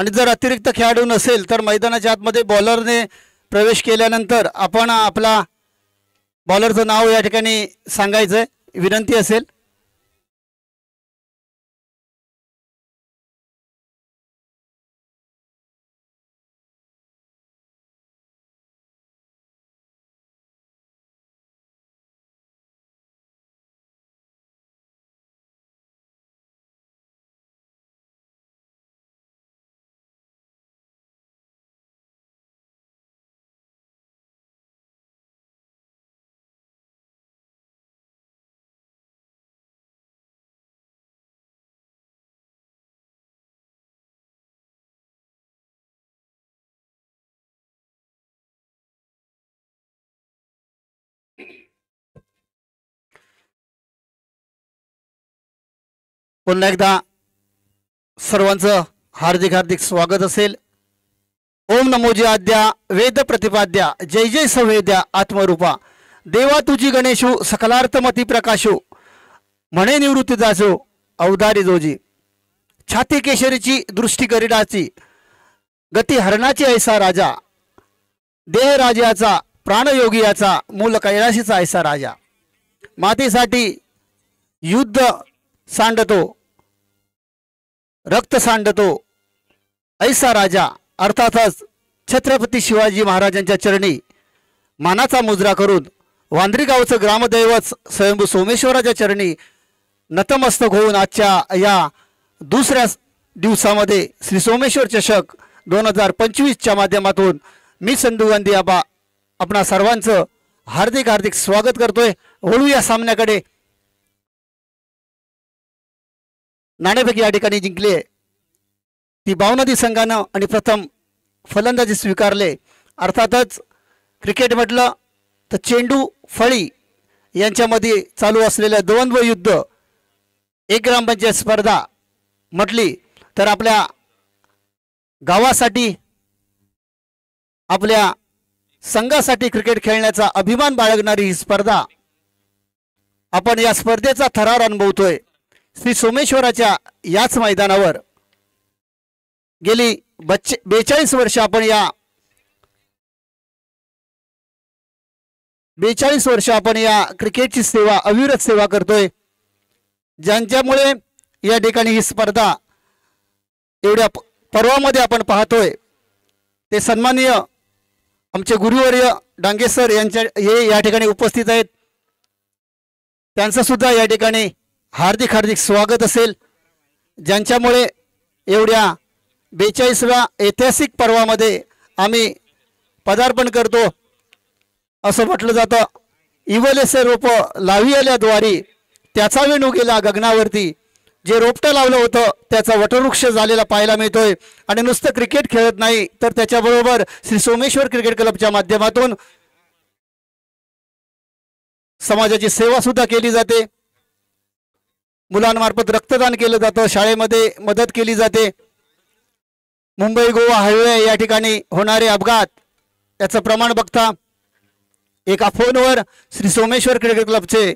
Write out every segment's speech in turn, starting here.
आणि जर अतिरिक्त खेळाडू नसेल तर मैदानाच्या आतमध्ये बॉलरने प्रवेश केल्यानंतर आपण आपला बॉलरचं नाव या ठिकाणी सांगायचं विनंती असेल। पुन्हा एकदा सर्वांचं हार्दिक हार्दिक स्वागत असेल। ओम नमोजी आद्या वेद प्रतिपाद्या जय जय संवेद्या आत्मरूपा देवा तुझी गणेशू सकलार्थमती प्रकाशू म्हणे निवृत्ती दासो अवधारी जोजी छाती केशरीची दृष्टी गरिडाची गती हरणाची ऐसा राजा देह राजाचा प्राणयोगियाचा मूल कैलाशीचा ऐसा राजा मातेसाठी युद्ध सांडतो रक्त सांडतो ऐसा राजा अर्थातच छत्रपती शिवाजी महाराजांच्या चरणी मानाचा मुजरा करून वांद्री गावचं ग्रामदैवत स्वयंभू सोमेश्वराच्या चरणी नतमस्तक होऊन आजच्या या दुसऱ्या दिवसामध्ये श्री सोमेश्वर चषक 2025च्या माध्यमातून मी संधू गांधी आबा आपणा सर्वांचं हार्दिक हार्दिक स्वागत करतोय। वळू या सामन्याकडे। नाणेफेक या ठिकाणी जिंकले ती भावनदी संघानं आणि प्रथम फलंदाजी स्वीकारले। अर्थातच क्रिकेट म्हटलं तर चेंडू फळी यांच्यामध्ये चालू असलेलं द्वंद्व युद्ध एक ग्रामपंचायत स्पर्धा म्हटली तर आपल्या गावासाठी आपल्या संघासाठी क्रिकेट खेळण्याचा अभिमान बाळगणारी ही स्पर्धा आपण या स्पर्धेचा थरार अनुभवतोय। श्री सोमेश्वराच्या याच मैदानावर गेली 42 वर्ष आपण या 42 वर्ष आपण या क्रिकेटची सेवा अविरत सेवा करतोय, ज्यांच्यामुळे या ठिकाणी ही स्पर्धा एवढ्या पर्वामध्ये आपण पाहतोय। ते सन्माननीय आमचे गुरुवर्य डांगे सर यांच्या हे या ठिकाणी उपस्थित आहेत, त्यांचं सुद्धा या ठिकाणी हार्दिक हार्दिक स्वागत असेल, ज्यांच्यामुळे एवढ्या 42व्या ऐतिहासिक पर्वामध्ये आम्ही पदार्पण करतो असं म्हटलं जातं। इवलेसे रोप लावी आल्याद्वारी त्याचा वेणू गेला गगनावरती, जे रोपटं लावलं होतं त्याचा वटवृक्ष झालेला पाहायला मिळतोय। आणि नुसतं क्रिकेट खेळत नाही तर त्याच्याबरोबर श्री सोमेश्वर क्रिकेट क्लबच्या माध्यमातून समाजाची सेवा सुद्धा केली जाते। मुलांमार्फत रक्तदान केलं जातं, शाळेमध्ये मदत केली जाते। मुंबई गोवा हायवे या ठिकाणी होणारे अपघात याचं प्रमाण बघता एका फोनवर श्री सोमेश्वर क्रिकेट क्लबचे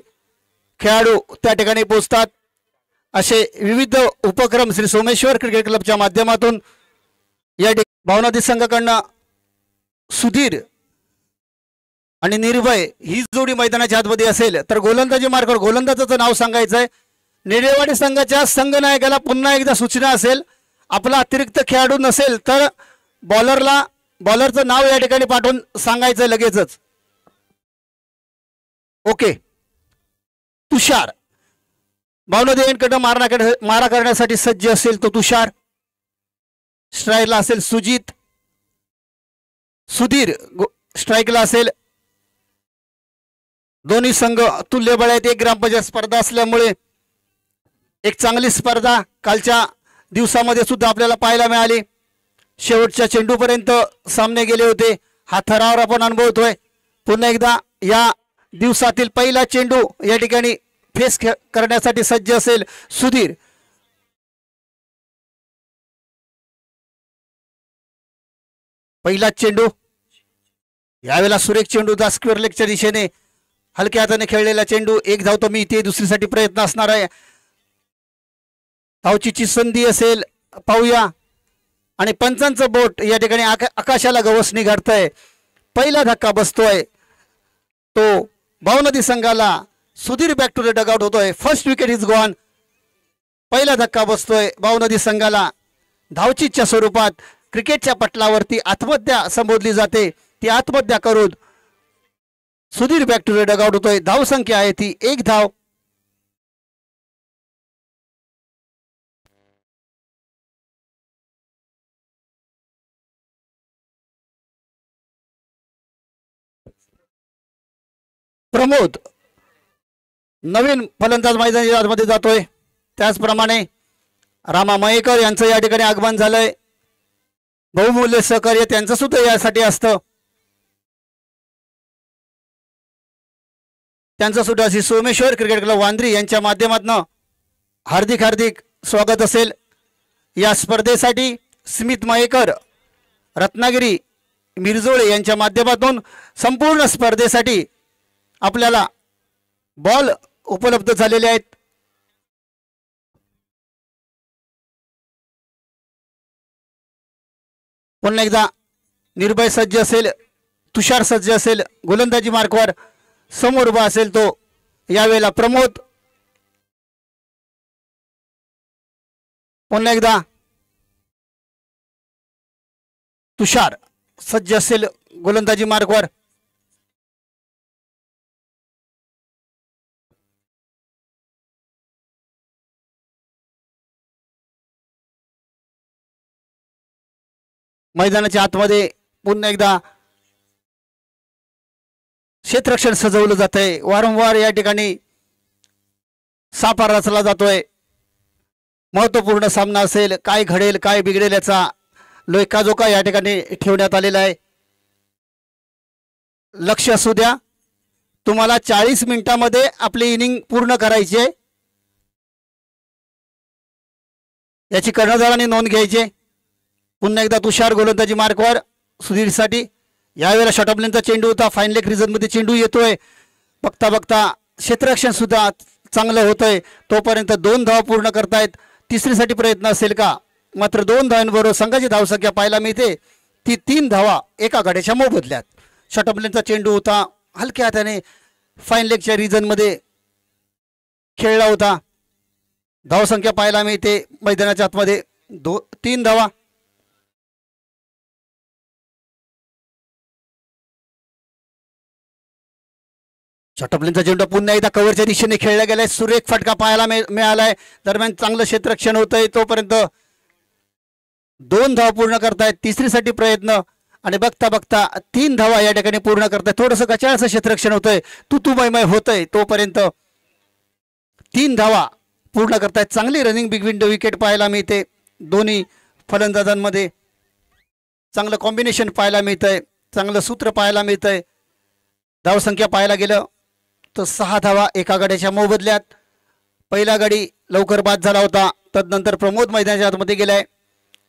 खेळाडू त्या ठिकाणी पोहोचतात। असे विविध उपक्रम श्री सोमेश्वर क्रिकेट क्लबच्या माध्यमातून या भावनादी संघाकडनं सुधीर आणि निर्भय ही जोडी मैदानाच्या आतमध्ये असेल तर गोलंदाजी मार्गावर गोलंदाजाचं नाव सांगायचं आहे। निडेवाडी संघाच्या संघनायकाला पुन्हा एकदा सूचना असेल, आपला अतिरिक्त खेळाडू नसेल तर बॉलरचं नाव या ठिकाणी पाठवून सांगायचं लगेचच। ओके, तुषार भावनदी एंडकडे मारा करण्यासाठी सज्ज असेल तो तुषार, स्ट्राईकला असेल सुजित, सुधीर स्ट्राईकला असेल। दोन्ही संघ तुल्यबळ आहेत, एक ग्रामपंचायत स्पर्धा असल्यामुळे एक चांगली स्पर्धा कालच्या दिवसामध्ये सुद्धा आपल्याला पाहायला मिळाली। शेवटच्या चेंडूपर्यंत सामने गेले होते, हा थरावर आपण अनुभवतोय। पुन्हा एकदा या दिवसातील पहिला चेंडू या ठिकाणी फेस करण्यासाठी सज्ज असेल सुधीर। पहिला चेंडू यावेळेला सुरेख चेंडू स्क्वेअर लेगच्या दिशेने हलक्या हाताने खेळलेला चेंडू, एक धाव तर मी इथे दुसरीसाठी प्रयत्न असणार आहे। धावचीची संधी असेल, पाहूया आणि पंचांचं बोट या ठिकाणी आकाशाला गवसणी घडतंय. पहिला धक्का बसतोय तो भावनदी संघाला. Sudhir back to the dugout होतोय. First wicket is gone. पहिला धक्का बसतोय भावनदी संघाला. धावचीच्या स्वरूपात क्रिकेटच्या पटलावरती आत्महत्या संबोधली जाते. ती आत्महत्या करून Sudhir back to the dugout होतोय. धावसंख्या आहे ती 1 धाव. प्रमोद नवीन फलंदाज मैदानामध्ये जातोय. त्याचप्रमाणे रामा मयेकर यांचं या ठिकाणी आगमन झालंय. बहुमूल्य सहकार्य त्यांचं सुद्धा यासाठी असतं. त्यांचं सुद्धा अशी सोमेश्वर क्रिकेट क्लब वांद्री यांच्या माध्यमातून हार्दिक हार्दिक स्वागत असेल. या स्पर्धेसाठी स्मित मयेकर रत्नागिरी मिरजोळे यांच्या माध्यमातून संपूर्ण स्पर्धेसाठी आपल्याला बॉल उपलब्ध झालेले आहेत. पुन्हा एकदा निर्भय सज्ज असेल, तुषार सज्ज असेल, गोलंदाजी मार्कवर समोर उभा असेल तो यावेळेला प्रमोद. पुन्हा एकदा तुषार सज्ज असेल गोलंदाजी मार्कवर. मैदानाच्या आतमध्ये पुन्हा एकदा क्षेत्ररक्षण सजवलं जातंय. वारंवार या ठिकाणी सापा रचला जातोय. महत्वपूर्ण सामना असेल. काय घडेल काय बिघडेल याचा लेखाजोखा या ठिकाणी ठेवण्यात आलेला आहे. लक्ष असू द्या, तुम्हाला 40 मिनिटांमध्ये आपली इनिंग पूर्ण करायची आहे याची कर्णधारांनी नोंद घ्यायची. पुन्हा एकदा तुषार गोलंदाजी मार्कवर सुधीरसाठी. यावेळेला शॉटअपलेनचा चेंडू होता. फाईन लेग रिझनमध्ये चेंडू येतोय. बघता बघता क्षेत्ररक्षण सुद्धा चांगलं होतंय. तोपर्यंत 2 धावा पूर्ण करतायत. तिसरीसाठी प्रयत्न असेल का? मात्र 2 धावांबरोबर संघाची धावसंख्या पाहायला मिळते ती 3 धावा एका गड्याच्या मोबदल्यात. शॉटअपलेनचा चेंडू होता. हलक्या हाताने फाईन लेगच्या रिझनमध्ये खेळला होता. धावसंख्या पाहायला मिळते मैदानाच्या आतमध्ये 3 धावा. शॉटअपलेनचा चेंडू पुन्हा एकदा कव्हरच्या दिशेने खेळला गेलाय. सुरेख फटका पाहायला मिळालाय. दरम्यान चांगलं क्षेत्ररक्षण होतंय. तोपर्यंत 2 धावा पूर्ण करतायत. तिसरीसाठी प्रयत्न आणि बघता बघता 3 धावा या ठिकाणी पूर्ण करतायत. थोडंसं गचाळचं क्षेत्ररक्षण होतंय. तुतुमयमय होतंय. तोपर्यंत 3 धावा पूर्ण करतायत. चांगली रनिंग बिटवीन द विकेट पाहायला मिळते. दोन्ही फलंदाजांमध्ये चांगलं कॉम्बिनेशन पाहायला मिळतंय. चांगलं सूत्र पाहायला मिळतंय. धावसंख्या पाहायला गेलं तर 6 धावा एका गड्याच्या मोबदल्यात. पहिला गडी लवकर बाद झाला होता. तदनंतर प्रमोद मैदानाच्या आतमध्ये गेलाय.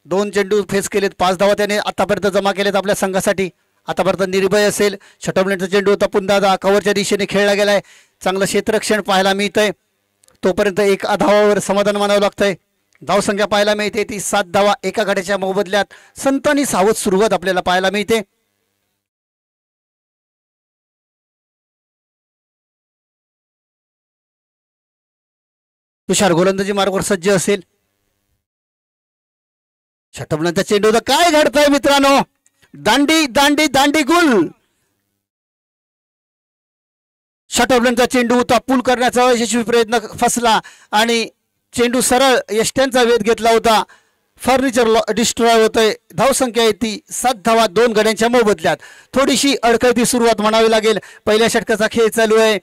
2 चेंडू फेस केलेत. 5 धावा त्याने आतापर्यंत जमा केलेत आपल्या संघासाठी. आतापर्यंत निर्भय असेल. शॉटअपलेनचा चेंडू होता. पुन्हा कव्हरच्या दिशेने खेळला गेलाय. चांगलं क्षेत्ररक्षण पाहायला मिळतंय. तोपर्यंत 1 धावावर समाधान मानावं लागतंय. धावसंख्या पाहायला मिळते ती 7 धावा एका गड्याच्या मोबदल्यात. संत आणि सावध सुरुवात आपल्याला पाहायला मिळते. तुषार गोलंदाजी मार्गावर सज्ज असेल. शॉटअपलेनचा चेंडू होता. काय घडतंय मित्रांनो? दांडी दांडी दांडी गुल. शॉटअपलेनचा चेंडू होता. पूल करण्याचा यशस्वी प्रयत्न फसला आणि चेंडू सरळ यष्ट्यांचा वेध घेतला होता. फर्निचर डिस्ट्रॉय होतंय. धावसंख्या आहे ती 7 धावा 2 गड्यांच्या मोबदल्यात. थोडीशी अडखळती सुरुवात म्हणावी लागेल. पहिल्या षटकाचा खेळ चालू आहे.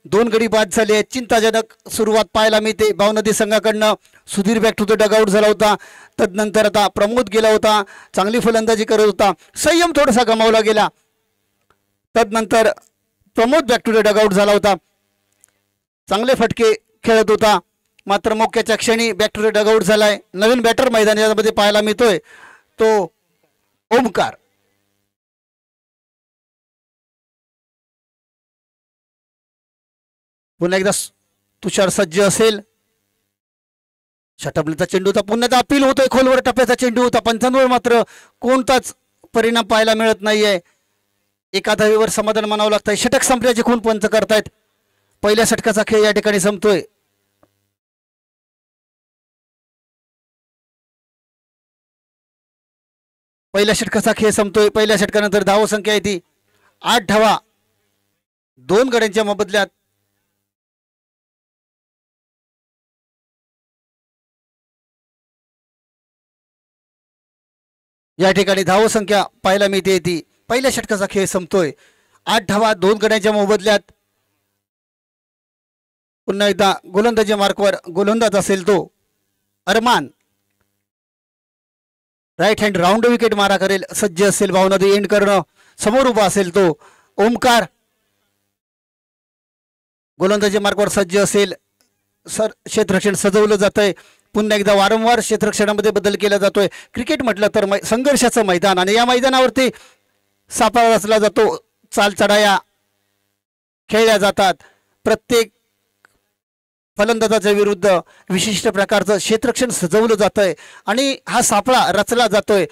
2 गडी बाद झाले आहेत. चिंताजनक सुरुवात पाहायला मिळते भावनदी संघाकडनं. Sudhir back to the dugout झाला होता. तदनंतर आता प्रमोद गेला होता. चांगली फलंदाजी करत होता. संयम थोडासा गमावला गेला. तदनंतर Pramod back to the dugout झाला होता. चांगले फटके खेळत होता. मात्र मोक्याच्या क्षणी बॅक टू द डगआउट झालाय. नवीन बॅटर मैदानामध्ये पाहायला मिळतोय तो ओमकार. पुन्हा एकदा तुषार सज्ज असेल. षटपलेचा चेंडू होता, पुन्हा एकदा अपील होतोय, खोलवर टप्प्याचा चेंडू होता, पंचांवर मात्र कोणताच परिणाम पाहायला मिळत नाहीये. एका धावेवर समाधान मानावं लागतंय. षटक संपल्याचे खून पंच करतायत. पहिल्या षटकाचा खेळ या ठिकाणी संपतोय. पहिल्या षटकाचा खेळ संपतोय. पहिल्या षटकानंतर धावसंख्या आहे ती 8 धावा 2 गड्यांच्या मोबदल्यात. या ठिकाणी धावसंख्या पाहायला मिळते ती पहिल्या षटकाचा खेळ संपतोय. 8 धावा 2 गड्यांच्या मोबदल्यात. पुन्हा एकदा गोलंदाजी मार्कवर गोलंदाज असेल तो अरमान. राईट हँड राऊंड विकेट मारा करेल, सज्ज असेल भावनदी एंड करणं. समोर उभा असेल तो ओमकार. गोलंदाजी मार्कवर सज्ज असेल. क्षेत्ररक्षण सजवलं जातंय. पुन्हा एकदा वारंवार क्षेत्ररक्षणामध्ये बदल केला जातोय. क्रिकेट म्हटलं तर संघर्षाचं मैदान, आणि या मैदानावरती सापळा रचला जातो. चाल चढाया खेळल्या जातात. प्रत्येक फलंदाजाच्या विरुद्ध विशिष्ट प्रकारचं क्षेत्ररक्षण सजवलं जातंय आणि हा सापळा रचला जातोय,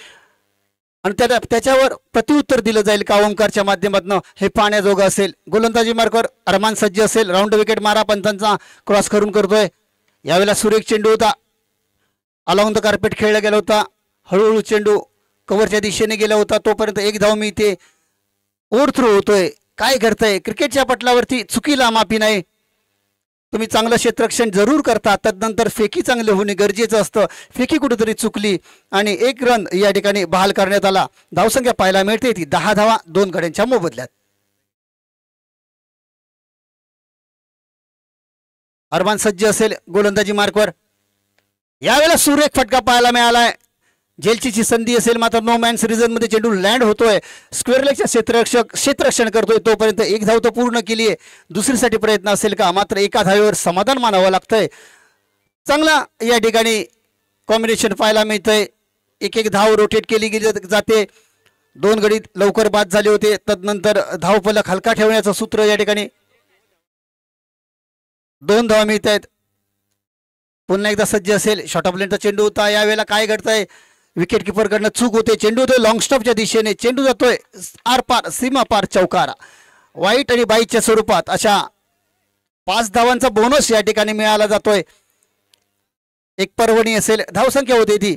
आणि त्याच्यावर प्रत्युत्तर दिलं जाईल का ओंकारच्या माध्यमातून हे पाहण्याजोगं असेल. गोलंदाजी मार्कवर अरमान सज्ज असेल. राऊंड विकेट मारा पंचांचा क्रॉस करून करतोय. यावेळेला सुरेख चेंडू होता. अलाउन द कार्पेट खेळला गेला होता. हळूहळू चेंडू कव्हरच्या दिशेने गेला होता. तोपर्यंत एक धाव मिळते. ओव्हर थ्रो होतोय. काय घडतंय क्रिकेटच्या पटलावरती चुकीला माफी नाही. तुम्ही चांगलं क्षेत्ररक्षण जरूर करता, तदनंतर फेकी चांगले होणे गरजेचं असतं. फेकी कुठेतरी चुकली आणि 1 रन या ठिकाणी बहाल करण्यात आला. धावसंख्या पाहायला मिळते ती 10 धावा 2 गड्यांच्या मोबदल्यात. अरमान सज्ज असेल गोलंदाजी मार्कवर. यावेळेला सुरेख फटका पाहायला मिळालाय. जेलची संधी असेल, मात्र नो मॅन्स रिझन मध्ये चेंडू लँड होतोय. स्क्वेअर लेगच्या क्षेत्ररक्षण करतोय. तोपर्यंत 1 धाव तो पूर्ण केली आहे. दुसरीसाठी प्रयत्न असेल का, मात्र एका धावेवर समाधान मानावं लागतंय. चांगला या ठिकाणी कॉम्बिनेशन पाहायला मिळतंय. एक धाव रोटेट केली गेली जाते. 2 गडी लवकर बाद झाले होते. तदनंतर धावफलक हलका ठेवण्याचं सूत्र या ठिकाणी 2 धावा मिळत आहेत. पुन्हा एकदा सज्ज असेल. शॉर्ट ऑफ लेनचा चेंडू होता. यावेळेला काय घडतंय, विकेट किपरकडनं चूक होते. चेंडू होतोय लॉंग स्टॉपच्या दिशेने. चेंडू जातोय आर पार सीमा पार चौकार. वाईट आणि बाईच्या स्वरूपात अशा 5 धावांचा बोनस या ठिकाणी मिळाला जातोय. एक पर्वणी असेल. धावसंख्या होते ती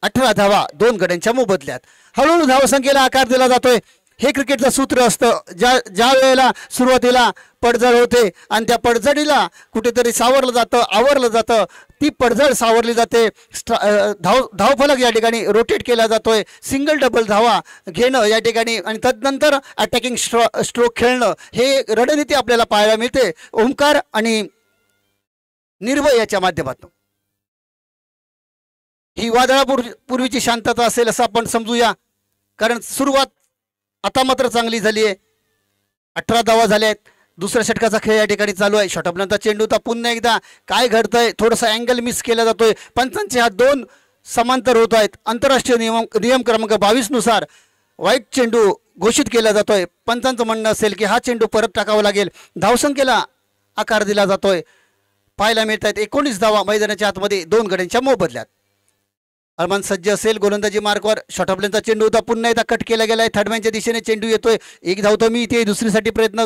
18 धावा 2 गड्यांच्या मोबदल्यात. हळूहळू धावसंख्येला आकार दिला जातोय. हे क्रिकेटचं सूत्र असतं. ज्या वेळेला सुरुवातीला पडझड होते आणि त्या पडझडीला कुठेतरी सावरलं जातं, आवरलं जातं. ती पडझड सावरली जाते. धावफलक या ठिकाणी रोटेट केला जातोय. सिंगल डबल धावा घेणं या ठिकाणी आणि तदनंतर अटॅकिंग स्ट्रोक खेळणं, हे रणनीती आपल्याला पाहायला मिळते ओंकार आणि निर्भय याच्या माध्यमातून. ही वादळापूर्वीची शांतता असेल असं आपण समजूया, कारण सुरुवात आता मात्र चांगली झाली आहे. 18 धावा झाल्या आहेत. दुसऱ्या षटकाचा खेळ या ठिकाणी चालू आहे. शॉर्ट ऑफ लेनचा चेंडू होता. पुन्हा एकदा काय घडतंय, थोडंसं अँगल मिस केला जातोय. पंचांचे हात 2 समांतर होत आहेत. आंतरराष्ट्रीय नियम क्रमांक 22 नुसार वाईट चेंडू घोषित केला जातोय. पंचांचं म्हणणं असेल की हा चेंडू परत टाकावा लागेल. धावसंख्येला आकार दिला जातोय. पाहायला मिळत आहेत 19 धावा मैदानाच्या आतमध्ये 2 गड्यांच्या मोबदल्यात. अरमान सज्ज असेल. गोलंदाजी मार्कवर. शॉर्ट ऑफ लेनचा चेंडू होता. पुन्हा एकदा कट केला गेलाय. थर्डमॅनच्या दिशेने चेंडू येतोय. 1 धाव तर मी इथे दुसरीसाठी प्रयत्न,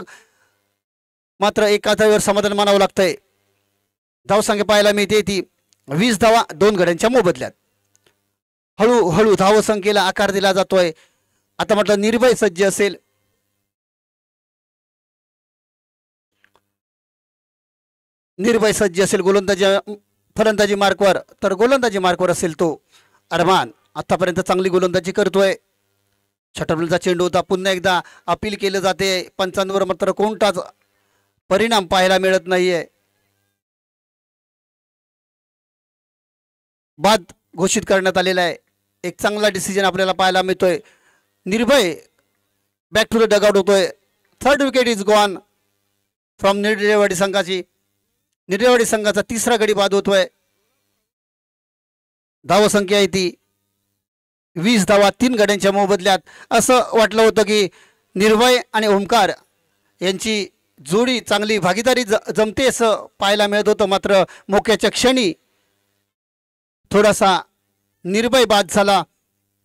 मात्र एका धावेवर समाधान मानावं लागतंय. धावसंख्या पाहायला मिळते ती 20 धावा 2 गड्यांच्या मोबदल्यात. हळूहळू धावसंख्येला आकार दिला जातोय. आता म्हटलं निर्भय सज्ज असेल. निर्भय सज्ज असेल फलंदाजी मार्कवर. तर गोलंदाजी मार्कवर असेल तो अरमान. आतापर्यंत चांगली गोलंदाजी करतोय. षटबलचा चेंडू होता. पुन्हा एकदा अपील केलं जाते. पंचांवर मात्र कोणताच परिणाम पाहायला मिळत नाहीये. बाद घोषित करण्यात आलेला आहे. एक चांगला डिसिजन आपल्याला पाहायला मिळतोय. निर्भय बॅक टू द डगआउट होतोय. 3rd wicket is gone from Nirdewadi संघाची. निर्देवाडी संघाचा 3रा गडी बाद होतोय. धावसंख्या आहे ती 20 धावा 3 गड्यांच्या मोबदल्यात. असं वाटलं होतं की निर्भय आणि ओमकार यांची जोडी चांगली भागीदारी जमते असं पाहायला मिळत होतं, मात्र मोक्याच्या क्षणी थोडासा निर्भय बाद झाला.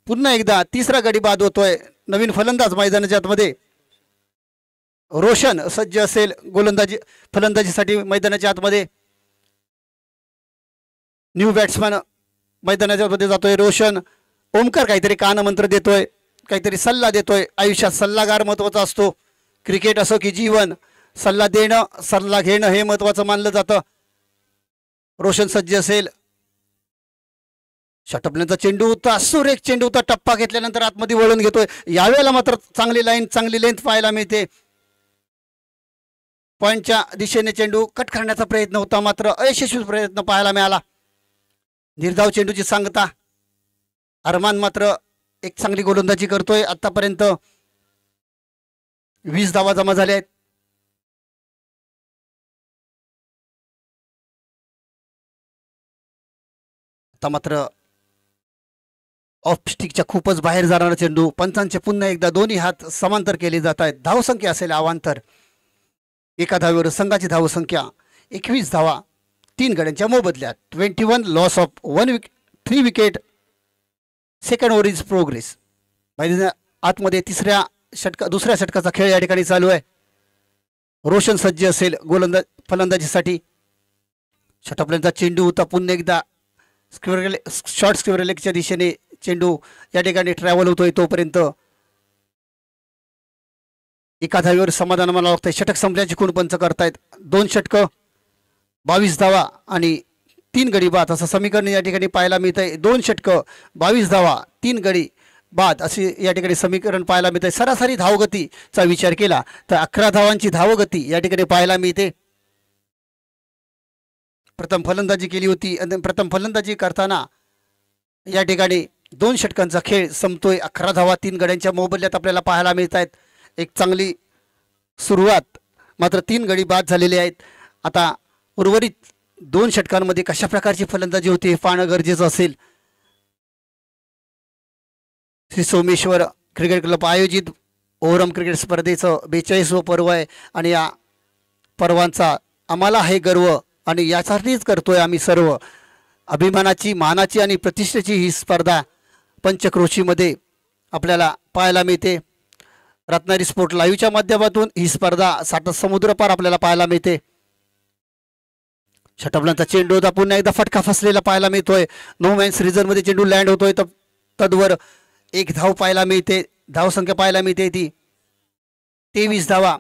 पुन्हा एकदा तिसरा गडी बाद होतोय. नवीन फलंदाज मैदानाच्या आतमध्ये. रोशन सज्ज असेल गोलंदाजी फलंदाजीसाठी मैदानाच्या आतमध्ये. न्यू बॅट्समॅन मैदानाच्या आतमध्ये जातोय रोशन. ओमकार काहीतरी कानमंत्र देतोय, काहीतरी सल्ला देतोय. आयुष्यात सल्लागार महत्त्वाचा असतो. क्रिकेट असो की जीवन, सल्ला देणं सल्ला घेणं हे महत्त्वाचं मानलं जातं. रोशन सज्ज असेल. षटपल्यांचा चेंडू होता, सुरेख चेंडू होता. टप्पा घेतल्यानंतर आतमध्ये वळून घेतोय. यावेळेला मात्र चांगली लाईन चांगली लेंथ पाहायला मिळते. पॉईंटच्या दिशेने चेंडू कट करण्याचा प्रयत्न होता, मात्र अयशस्वी प्रयत्न पाहायला मिळाला. निर्धाव चेंडूची सांगता. अरमान मात्र एक चांगली गोलंदाजी करतोय. आतापर्यंत 20 धावा जमा झाल्या आहेत. आता मात्र ऑफ स्टिकच्या खूपच बाहेर जाणारा चेंडू. पंचांचे पुन्हा एकदा दोन्ही हात समांतर केले जात आहेत. धावसंख्या असेल अवांतर. एका धावेवर संघाची धावसंख्या 21 धावा 3 गड्यांच्या मोबदल्यात. 21 loss of 3 wicket. Second over is progress. आतमध्ये दुसऱ्या षटकाचा खेळ या ठिकाणी चालू आहे. रोशन सज्ज असेल फलंदाजीसाठी. षटपल्यांचा चेंडू होता. पुन्हा एकदा शॉर्ट स्क्वेअर लेगच्या दिशेने चेंडू या ठिकाणी ट्रॅव्हल होतोय. तोपर्यंत एका धावेवर समाधान मला वाटतंय. षटक संपल्याची खूण पंच करतायत. 2 षटकं 22 धावा आणि 3 गडी बाद असं समीकरण या ठिकाणी पाहायला मिळतंय. 2 षटकं 22 धावा 3 गडी बाद असे या ठिकाणी समीकरण पाहायला मिळतंय. सरासरी धावगतीचा विचार केला तर 11 धावांची धावगती या ठिकाणी पाहायला मिळते. प्रथम फलंदाजी केली होती आणि प्रथम फलंदाजी करताना या ठिकाणी 2 षटकांचा खेळ संपतोय. 11 धावा 3 गड्यांच्या मोबदल्यात आपल्याला पाहायला मिळत आहेत. एक चांगली सुरुवात, मात्र 3 गडी बाद झालेले आहेत. आता उर्वरित 2 षटकांमध्ये कशा प्रकारची फलंदाजी होती हे पाहणं गरजेचं असेल. श्री सोमेश्वर क्रिकेट क्लब आयोजित ओव्हरऑल क्रिकेट स्पर्धेचं 42वं पर्व आहे आणि या पर्वांचा आम्हाला आहे गर्व आणि यासाठीच करतोय आम्ही सर्व. अभिमानाची, मानाची आणि प्रतिष्ठेची ही स्पर्धा पंचक्रोशीमध्ये आपल्याला पाहायला मिळते. रत्नागिरी स्पोर्ट लाईव्हच्या माध्यमातून ही स्पर्धा साता समुद्रपार आपल्याला पाहायला मिळते. षटपल्यांचा चेंडू होता. पुन्हा एकदा फटका फसलेला पाहायला मिळतोय. नो मॅन्स रिझनमध्ये चेंडू लँड होतोय. तद्वर 1 धाव पाहायला मिळते. धावसंख्या पाहायला मिळते ती 23 धावा.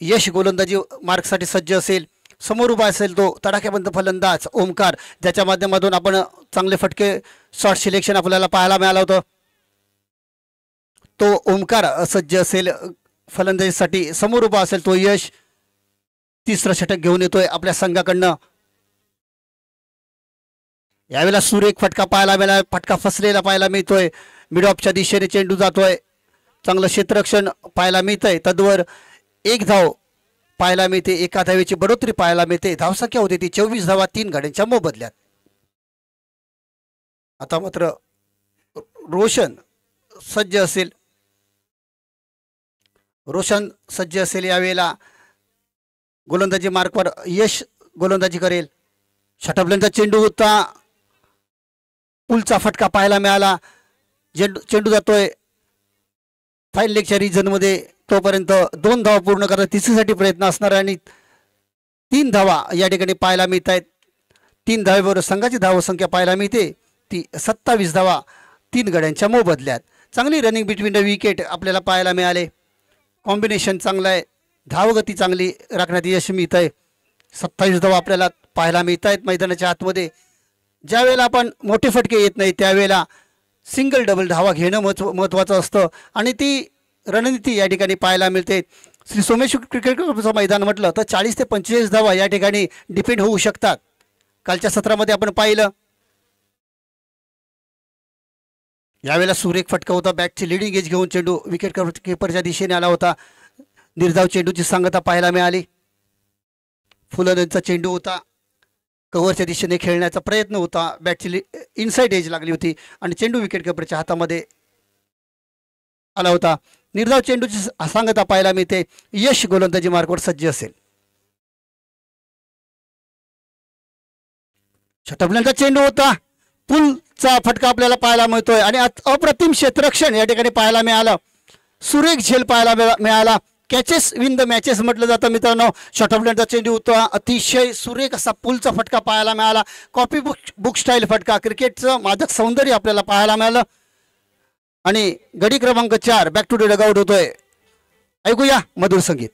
यश गोलंदाजी मार्कसाठी सज्ज असेल. समोर उभा असेल तो तडाख्याबंद फलंदाज ओमकार, ज्याच्या माध्यमातून आपण चांगले फटके शॉर्ट सिलेक्शन आपल्याला पाहायला मिळालं होतं. तो ओमकार सज्ज असेल फलंदाजीसाठी. समोर उभा असेल तो यश. 3रं षटक घेऊन येतोय आपल्या संघाकडनं. यावेळेला सुरेख फटका पाहायला मिळाला. फटका फसलेला पाहायला मिळतोय. मिड ऑफच्या दिशेने चेंडू जातोय. चांगलं क्षेत्ररक्षण पाहायला मिळतंय. तद्वर 1 धाव पाहायला मिळते. एका धावेची बढोतरी पाहायला मिळते. धावसंख्या होती ती 24 धावा 3 गड्यांच्या मोबदल्यात. आता मात्र रोशन सज्ज असेल. रोशन सज्ज असेल यावेळेला गोलंदाजी मार्कवर. यश गोलंदाजी करेल. षटपल्यांचा चेंडू होता. पुलचा फटका पाहायला मिळाला. चेंडू जातोय फाईन लेगच्या रिजनमध्ये. तोपर्यंत 2 धावा पूर्ण करत तिसरीसाठी प्रयत्न असणार आणि 3 धावा या ठिकाणी पाहायला मिळत आहेत. 3 धावेवर संघाची धावसंख्या पाहायला मिळते ती 27 धावा 3 गड्यांच्या मोबदल्यात. चांगली रनिंग बिटवीन द विकेट आपल्याला पाहायला मिळाले. कॉम्बिनेशन चांगलं आहे. धावगती चांगली राखण्यात यश मिळत आहे. 27 धावा आपल्याला पाहायला मिळत आहेत मैदानाच्या आतमध्ये. ज्यावेळेला आपण मोठे फटके येत नाही त्यावेळेला सिंगल डबल धावा घेणं महत्त्वाचं असतं आणि ती रणनीती या ठिकाणी पाहायला मिळते. श्री सोमेश्वर क्रिकेट क्लबचं मैदान म्हटलं तर 40 ते 45 धावा या ठिकाणी डिपेंड होऊ शकतात. कालच्या सत्रामध्ये आपण पाहिलं. यावेळेला सुरेख फटका होता. बॅटची लिडिंग एज घेऊन चेंडू विकेट किपरच्या दिशेने आला होता. निर्धाव चेंडूची सांगता पाहायला मिळाली. फुलंचा चेंडू होता. कव्हरच्या दिशेने खेळण्याचा प्रयत्न होता. बॅटची इनसाइड एज लागली होती आणि चेंडू विकेट किपरच्या हातामध्ये आला होता. निर्धाव चेंडूची सांगता पाहायला मिळते. यश गोलंदाजी मार्कवर सज्ज असेल. षटपल्यांचा चेंडू होता. पुलचा फटका आपल्याला पाहायला मिळतोय आणि अप्रतिम क्षेत्ररक्षण या ठिकाणी पाहायला मिळालं. सुरेख झेल पाहायला मिळाला. कॅचेस विन द मॅचेस म्हटलं जातं मित्रांनो. शॉर्ट चेंडू होता, अतिशय सुरेख असा पुलचा फटका पाहायला मिळाला. कॉपी बुक स्टाईल फटका, क्रिकेटचं मादक सौंदर्य आपल्याला पाहायला मिळालं. आणि गडी क्रमांक 4 बॅक टू द डगआउट होतोय. ऐकूया मधुर संगीत.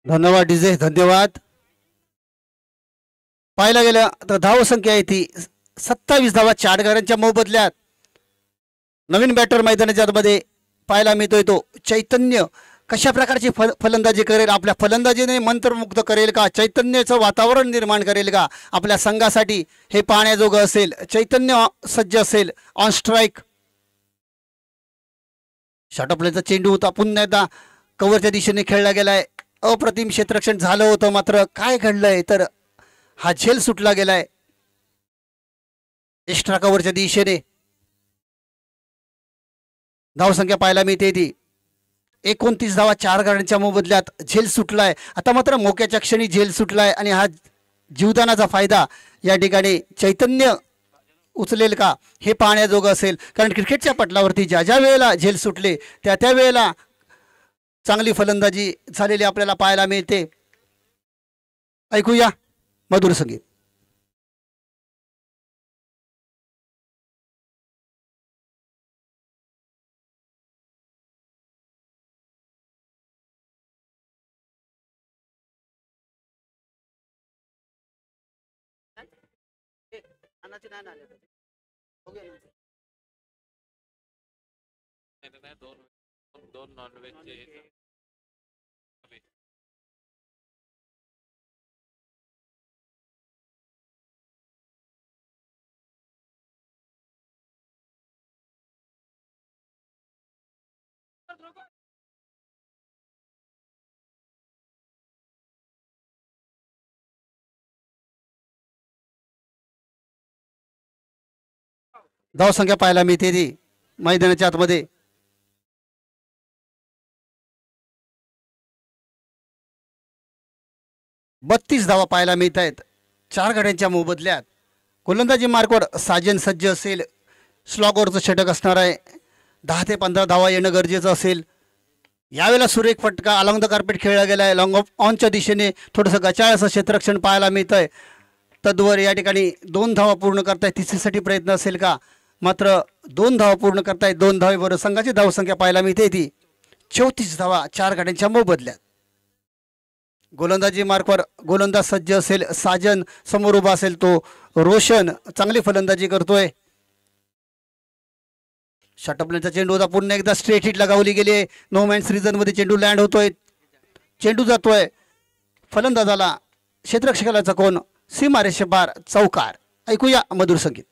धन्यवाद डीजे, धन्यवाद. पाहायला गेलं तर धाव संख्या आहे ती 27 धावा 4 गड्यांच्या मोबदल्यात. नवीन बॅटर मैदानाच्या मध्ये पाहायला मिळतोय तो चैतन्य. कशा प्रकारची फलंदाजी करेल, आपल्या फलंदाजीने मंत्रमुग्ध करेल का, चैतन्याचं वातावरण निर्माण करेल का आपल्या संघासाठी, हे पाहण्याजोगं असेल. चैतन्य सज्ज असेल ऑन स्ट्राईक. शॉर्टप्लेचा चेंडू होता, पुन्हा एकदा कव्हरच्या दिशेने खेळला गेलाय. अप्रतिम क्षेत्ररक्षण झालं होतं, मात्र काय घडलंय तर हा झेल सुटला गेलाय एक्स्ट्रा कव्हरच्या दिशेने. धावसंख्या पाहायला मिळते ती 29 धावा 4 गड्यांच्या मोबदल्यात. झेल सुटलाय आता, मात्र मोक्याच्या क्षणी झेल सुटलाय आणि हा जीवदानाचा फायदा या ठिकाणी चैतन्य उचलेल का हे पाहण्याजोगं असेल. कारण क्रिकेटच्या पटलावरती ज्या ज्या वेळेला झेल सुटले त्या वेळेला चांगली फलंदाजी झालेली आपल्याला पाहायला मिळते. ऐकूया मधुर संगीत. दोन नॉनव्हेजचे धावसंख्या पाहायला मिळते ती मैदानाच्या आतमध्ये 32 धावा पाहायला मिळत आहेत 4 गड्यांच्या मोबदल्यात. गोलंदाजी मार्कवर साजन सज्ज असेल. स्लॉगवरचं षटक असणार आहे. 10 ते 15 धावा येणं गरजेचं असेल. यावेळेला सुरेख फटका अलॉंग द कार्पेट खेळला गेला आहे. लॉंग ऑफ ऑनच्या दिशेने थोडंसं गचाळ असं क्षेत्ररक्षण पाहायला मिळतं आहे. तद्वर या ठिकाणी 2 धावा पूर्ण करताय. तिसरीसाठी प्रयत्न असेल का, मात्र 2 धावा पूर्ण करताय. 2 धावेबरोबर संघाची धावसंख्या पाहायला मिळते ती 34 धावा 4 गड्यांच्या मोबदल्यात. गोलंदाजी मार्कवर गोलंदाज सज्ज असेल. साजन समोर उभा असेल तो रोशन चांगली फलंदाजी करतोय. शॉर्टप्लेनचा चेंडू होता, पुन्हा एकदा स्ट्रेट हिट लगावली गेली आहे. नो मॅन्स रिझन मध्ये चेंडू लँड होतोय. चेंडू जातोय फलंदाजाला, क्षेत्ररक्षकाला चकवून सीमारेषे पार चौकार. ऐकूया मधुर संगीत.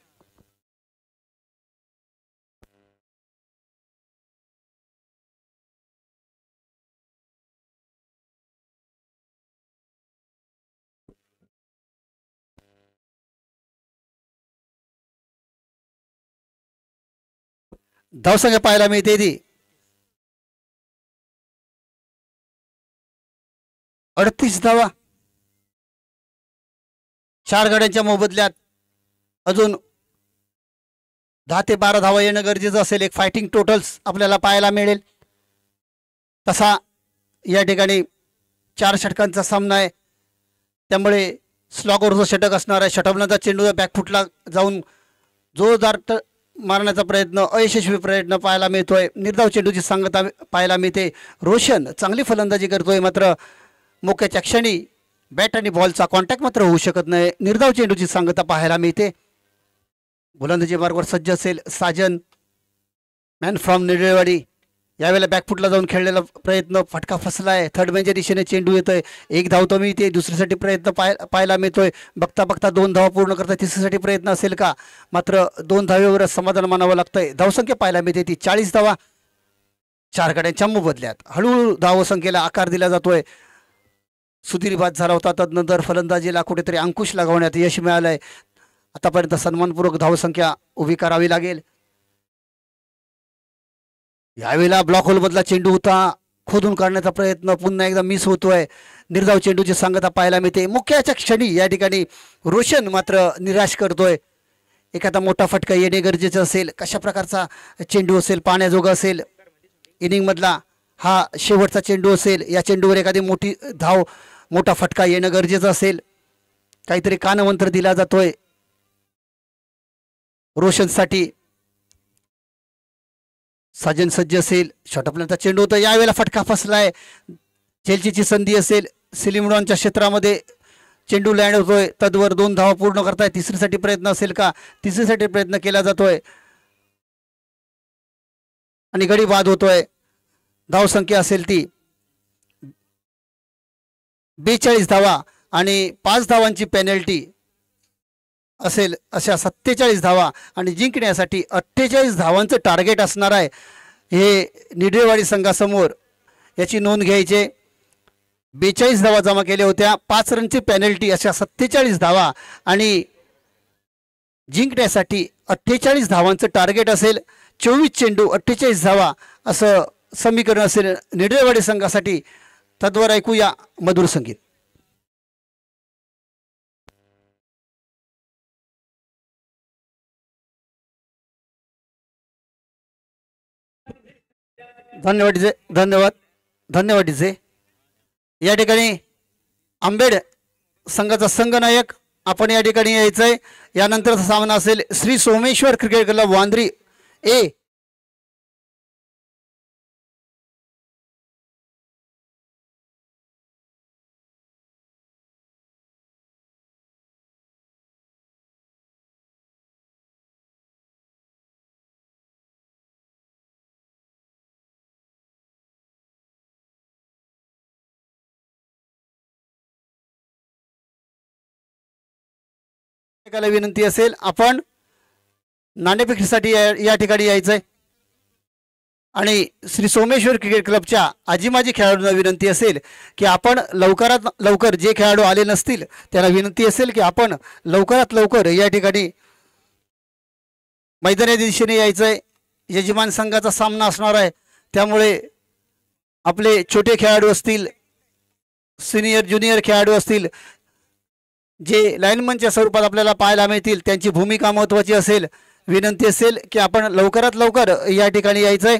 धावसंख्या पाहायला मिळते ती 38 धावा 4 गड्यांच्या मोबदल्यात. अजून 10 ते 12 धावा येणं गरजेचं असेल. एक फायटिंग टोटल्स आपल्याला पाहायला मिळेल. तसा या ठिकाणी 4 षटकांचा सामना आहे, त्यामुळे स्लॉगवरचं षटक असणार आहे. षटकांचा चेंडू बॅकफुटला जाऊन जोरदार मारण्याचा प्रयत्न, अयशस्वी प्रयत्न पाहायला मिळतोय. निर्धाव चेंडूची सांगता पाहायला मिळते. रोशन चांगली फलंदाजी करतोय, मात्र मोक्याच्या क्षणी बॅट आणि बॉलचा कॉन्टॅक्ट मात्र होऊ शकत नाही. निर्धाव चेंडूची सांगता पाहायला मिळते. गोलंदाजी मार्गावर सज्ज असेल साजन, मॅन फ्रॉम निडेवाडी. यावेळेला बॅकफुटला जाऊन खेळलेला प्रयत्न फटका फसला आहे. थर्ड मॅनच्या दिशेने चेंडू येतोय. एक धाव तो मिळते, दुसरीसाठी प्रयत्न पाहायला मिळतोय. बघता बघता 2 धावा पूर्ण करता तिसरीसाठी प्रयत्न असेल का? मात्र 2 धावेवरच समाधान मानावं लागतंय. धावसंख्या पाहायला मिळते ती 40 धावा 4 गड्यांच्या मोबदल्यात. हळूहळू धावसंख्येला आकार दिला जातोय. सुधीर बाद झाला होता, तदनंतर फलंदाजीला कुठेतरी अंकुश लागवण्यात यश मिळालंय. आतापर्यंत सन्मानपूर्वक धावसंख्या उभी करावी लागेल. यावेळेला ब्लॉक होल मधला चेंडू होता, खोदून काढण्याचा प्रयत्न पुन्हा एकदा मिस होतोय. निर्धाव चेंडूची सांगता पाहायला मिळते. मुख्याच्या क्षणी या ठिकाणी रोशन मात्र निराश करतोय. एखादा मोठा फटका येणे गरजेचं असेल. कशा प्रकारचा चेंडू असेल, पाण्याजोगा असेल, इनिंग मधला हा शेवटचा चेंडू असेल, या चेंडूवर एखादी मोठी धाव, मोठा फटका येणं गरजेचं असेल. काहीतरी कानमंत्र दिला जातोय रोशनसाठी. साजन सज्ज असेल, शॉटअपनंतर चेंडू होता. यावेळेला फटका फसलाय. चेल्सीची संधी असेल, सिलिमडॉनच्या क्षेत्रामध्ये चेंडू लँड होतोय. तदवर 2 धावा पूर्ण करताय. तिसरीसाठी प्रयत्न असेल का? तिसरीसाठी प्रयत्न केला जातोय आणि गडी बाद होतोय. धावसंख्या असेल ती 42 धावा आणि 5 धावांची पेनल्टी असेल अशा 47 धावा आणि जिंकण्यासाठी 48 धावांचं टार्गेट असणार आहे. हे निडेवाडी संघासमोर याची नोंद घ्यायचे. 42 धावा जमा केल्या होत्या, 5 रनची पेनल्टी अशा 47 धावा आणि जिंकण्यासाठी 48 धावांचं टार्गेट असेल. 24 चेंडू 48 धावा असं समीकरण असेल निडेवाडी संघासाठी. तद्वर ऐकूया मधुर संगीत. धन्यवाद जे, धन्यवाद धन्यवाद जे. या ठिकाणी आंबेड संघाचा संघनायक आपण या ठिकाणी यायचंय. यानंतरचा सामना असेल श्री सोमेश्वर क्रिकेट क्लब वांद्री ए विनंती असेल आपण नाणेफेकीसाठी या ठिकाणी यायचंय. आणि श्री सोमेश्वर क्रिकेट क्लबच्या आजीमाजी खेळाडूंना विनंती असेल की आपण लवकरात लवकर, जे खेळाडू आले नसतील त्यांना विनंती असेल की आपण लवकरात लवकर या ठिकाणी मैदानी दिशेने यायचंय. यजमान संघाचा सामना असणार आहे, त्यामुळे आपले छोटे खेळाडू असतील, सिनियर ज्युनियर खेळाडू असतील, जे लाईनमनच्या स्वरूपात आपल्याला पाहायला मिळतील, त्यांची भूमिका महत्त्वाची असेल. विनंती असेल की आपण लवकरात लवकर या ठिकाणी यायचंय.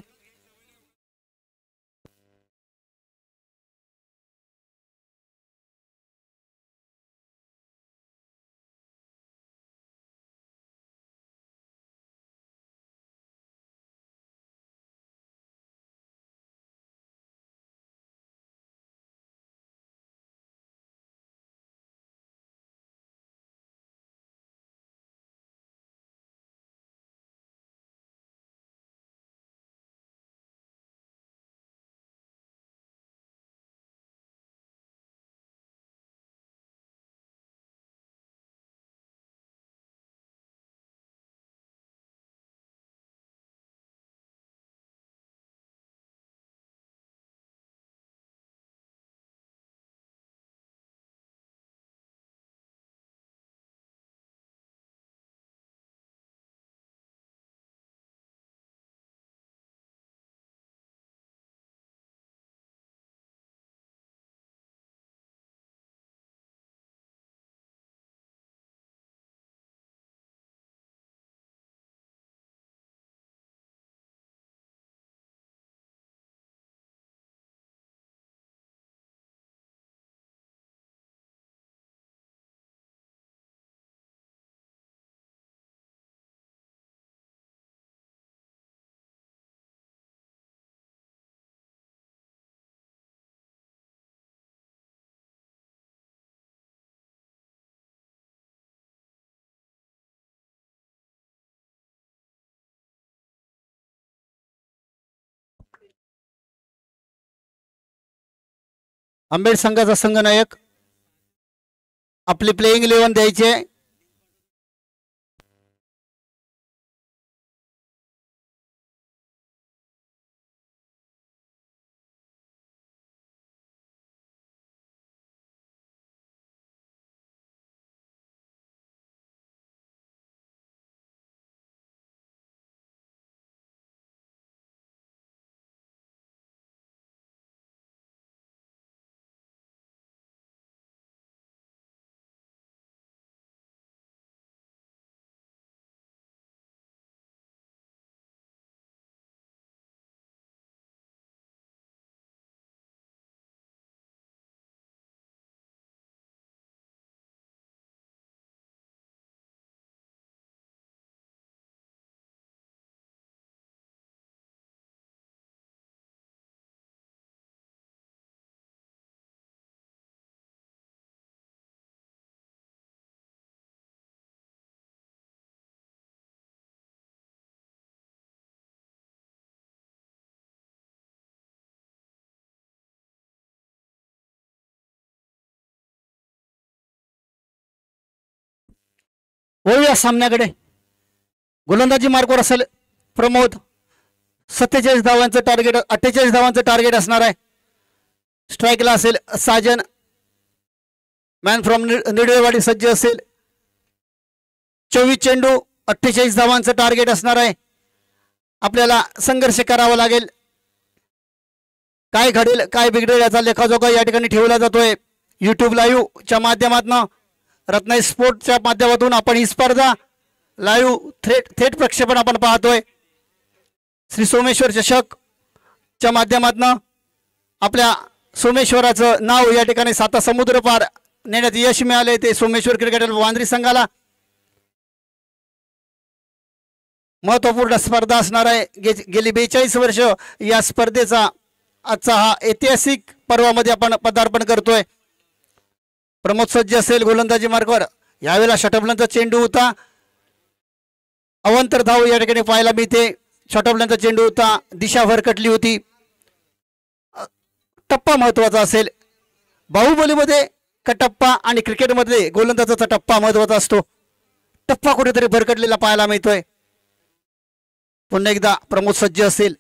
आंबेड संघाचा संघनायक आपली प्लेइंग 11 द्यायचे. वळूया सामन्याकडे. गोलंदाजी मार्कवर असेल प्रमोद. 47 धावांचं टार्गेट, 48 धावांचं टार्गेट असणार आहे. स्ट्राईकला असेल साजन. मॅन फ्रॉम निडवेवाडी सज्ज असेल. 24 चेंडू, 48 धावांचं टार्गेट असणार आहे. आपल्याला संघर्ष करावा लागेल. काय घडेल काय बिघडेल याचा लेखाजोखा या ठिकाणी ठेवला जातोय. यूट्यूब लाईव्हच्या माध्यमातून, रत्नाई स्पोर्टच्या माध्यमातून आपण ही स्पर्धा लाईव्ह थेट प्रक्षेपण आपण पाहतोय. श्री सोमेश्वर चषकच्या माध्यमातून आपल्या सोमेश्वराचं नाव या ठिकाणी 7 समुद्र पार नेण्यात यश मिळाले. ते सोमेश्वर क्रिकेट वांद्री संघाला महत्वपूर्ण स्पर्धा असणार आहे. गेली 42 वर्ष या स्पर्धेचा आजचा हा ऐतिहासिक पर्वामध्ये आपण पदार्पण करतोय. प्रमोद सज्ज असेल गोलंदाजी मार्कवर. यावेळेला षटफलंचा चेंडू होता. अवंतर धाव या ठिकाणी पाहायला मिळते. षटफलंचा चेंडू होता. दिशा भरकटली होती. टप्पा महत्वाचा असेल. बाहुबलीमध्ये का टप्पा आणि क्रिकेटमध्ये गोलंदाजाचा टप्पा महत्वाचा असतो. टप्पा कुठेतरी भरकटलेला पाहायला मिळतोय. पुन्हा एकदा प्रमोद सज्ज असेल.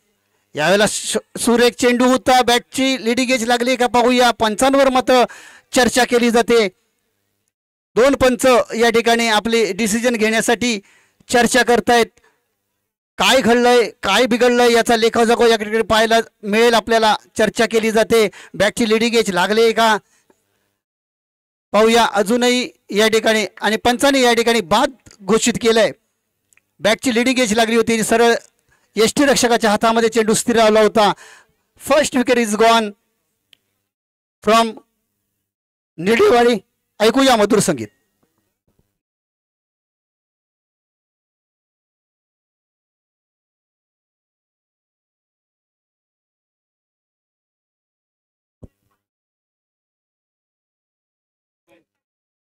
यावेळेला सुरेख चेंडू होता. बॅटची लिडिंग एज लागली का पाहूया. पंचांवर मात्र चर्चा केली जाते. 2 पंच या ठिकाणी आपली डिसिजन घेण्यासाठी चर्चा करतायत. काय घडलंय काय बिघडलंय याचा लेखाजोखा या ठिकाणी पाहायला मिळेल. आपल्याला चर्चा केली जाते. बॅटची लिडिंग एज लागले का पाहूया. अजूनही या ठिकाणी आणि पंचांनी या ठिकाणी बाद घोषित केलंय. बॅटची लिडिंग एज लागली होती. सरळ यष्टी रक्षकाच्या हातामध्ये चेंडू स्थिरावला होता. First wicket is gone from Nidewadi. ऐकूया मधुर संगीत.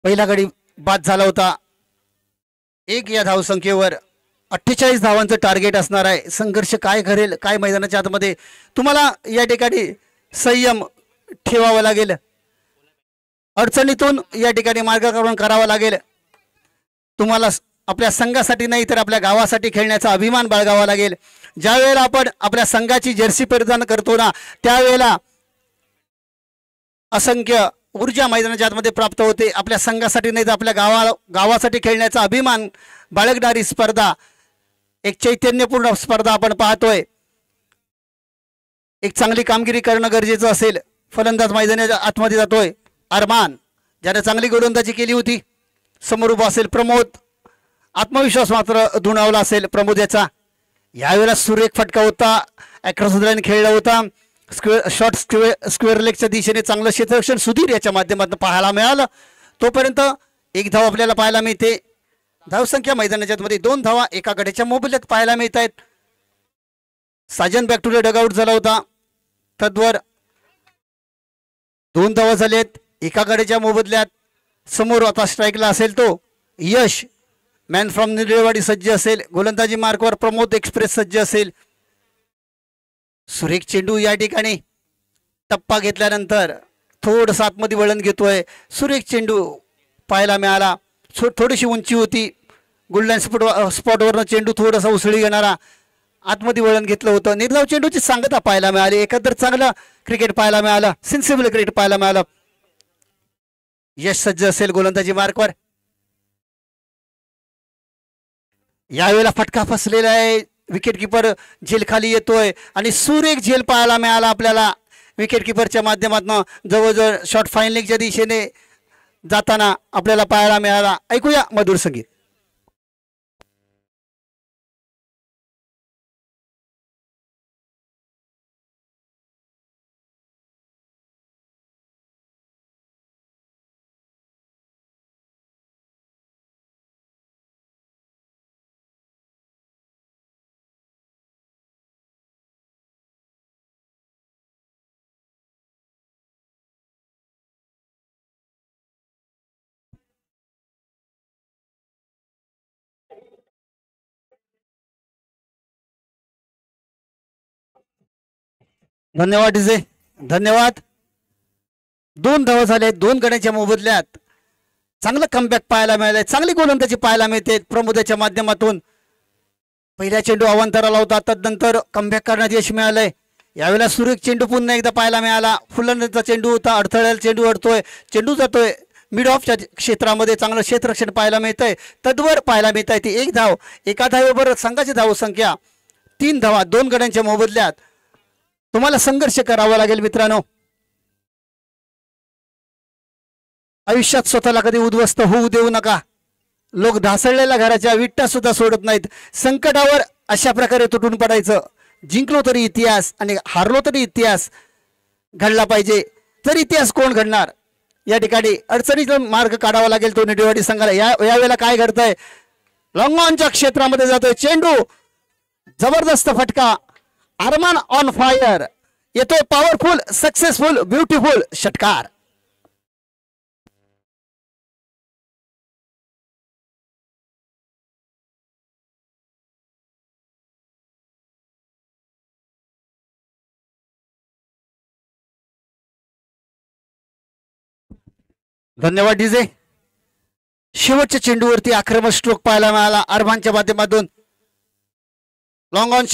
पहिला गडी बाद झाला होता. 1 या धावसंख्येवर 48 धावांचं टार्गेट असणार आहे. संघर्ष काय करेल काय मैदानाच्या आतमध्ये तुम्हाला या ठिकाणी संयम ठेवावा लागेल. अडचणीतून या ठिकाणी मार्गक्रमण करावा लागेल. तुम्हाला आपल्या संघासाठी नाही तर आपल्या गावासाठी खेळण्याचा अभिमान बाळगावा लागेल. ज्या वेळेला आपण आपल्या संघाची जर्सी परिधान करतो ना त्यावेळेला असंख्य ऊर्जा मैदानाच्या आतमध्ये प्राप्त होते. आपल्या संघासाठी नाही तर आपल्या गावासाठी खेळण्याचा अभिमान बाळगणारी स्पर्धा, एक चैतन्यपूर्ण स्पर्धा आपण पाहतोय. एक चांगली कामगिरी करणं गरजेचं असेल. फलंदाज मैदानाच्या आतमध्ये जातोय. अरमान ज्याने चांगली गोलंदाजी केली होती. समोर उभा असेल प्रमोद. आत्मविश्वास मात्र दुणावला असेल प्रमोद याचा. यावेळेला सुरेख फटका होता. ॲक्रॉस द लाईन खेळला होता. शॉर्ट स्क्वेअर लेगच्या दिशेने चांगलं क्षेत्ररक्षण सुधीर याच्या माध्यमातून पाहायला मिळालं. तोपर्यंत 1 धाव आपल्याला पाहायला मिळते. धावसंख्या मैदानाच्या मध्ये 2 धावा एका गड्याच्या मोबदल्यात पाहायला मिळत आहेत. Sajan back to the dugout झाला होता. तद्वर 2 धावा झालेत एका गड्याच्या मोबदल्यात. समोर आता स्ट्राईकला असेल तो यश. मॅन फ्रॉम निडवेवाडी सज्ज असेल. गोलंदाजी मार्कवर प्रमोद एक्सप्रेस सज्ज असेल. सुरेख चेंडू या ठिकाणी टप्पा घेतल्यानंतर थोडंसं आतमध्ये वळण घेतोय. सुरेख चेंडू पाहायला मिळाला. थोडीशी उंची होती. गोल्डन स्पॉटवरनं चेंडू थोडासा उसळी घेणारा आतमध्ये वळण घेतलं होतं. निर्धाव चेंडूची सांगता पाहायला मिळाली. एकंदर चांगलं क्रिकेट पाहायला मिळालं. सेन्सिबल क्रिकेट पाहायला मिळालं. यश सज्ज असेल गोलंदाजी मार्कवर. यावेळेला फटका फसलेला आहे. विकेट किपर झेल खाली येतोय आणि सुरेख झेल पाहायला मिळाला आपल्याला विकेट किपरच्या माध्यमातून. जवळजवळ शॉट फाईन लेगच्या दिशेने जाताना आपल्याला पाहायला मिळाला. ऐकूया मधुर संगीत. धन्यवाद डीजे, धन्यवाद. 2 धावा झाले. 2 गड्यांच्या मोबदल्यात चांगलं कमबॅक पाहायला मिळालंय. चांगली गोलंदाजी पाहायला मिळते प्रमोदाच्या माध्यमातून. पहिल्या चेंडू अवांतराला होता. तदनंतर कमबॅक करण्यात यश मिळालंय. यावेळेला सुरेख चेंडू पुन्हा एकदा पाहायला मिळाला. फुलंदाजीचा चेंडू होता. अडथळ्याला चेंडू अडतोय. चेंडू जातोय मिड ऑफच्या क्षेत्रामध्ये. चांगलं क्षेत्ररक्षण पाहायला मिळतंय. तद्वर पाहायला मिळत आहे ती 1 धाव. एका धावेबरोबर संघाची धावसंख्या 3 धावा 2 गड्यांच्या मोबदल्यात. तुम्हाला संघर्ष करावा लागेल मित्रांनो. आयुष्यात स्वतःला कधी उद्ध्वस्त होऊ देऊ नका. लोक ढासळलेल्या घराच्या विटा सुद्धा सोडत नाहीत. संकटावर अशा प्रकारे तुटून पडायचं. जिंकलो तरी इतिहास आणि हारलो तरी इतिहास घडला पाहिजे. तर इतिहास कोण घडणार. या ठिकाणी अडचणीचा मार्ग काढावा लागेल तो निडेवाडी संघाला. यावेळेला काय घडतंय. लॉंग ऑनच्या क्षेत्रामध्ये जातोय चेंडू. जबरदस्त फटका. अरमान ऑन फायर. येतोय पॉवरफुल सक्सेसफुल ब्युटिफुल षटकार. धन्यवाद डीजे. शेवटच्या चेंडूवरती आक्रमक स्ट्रोक पाहायला मिळाला अरमानच्या माध्यमातून. लॉंग ऑन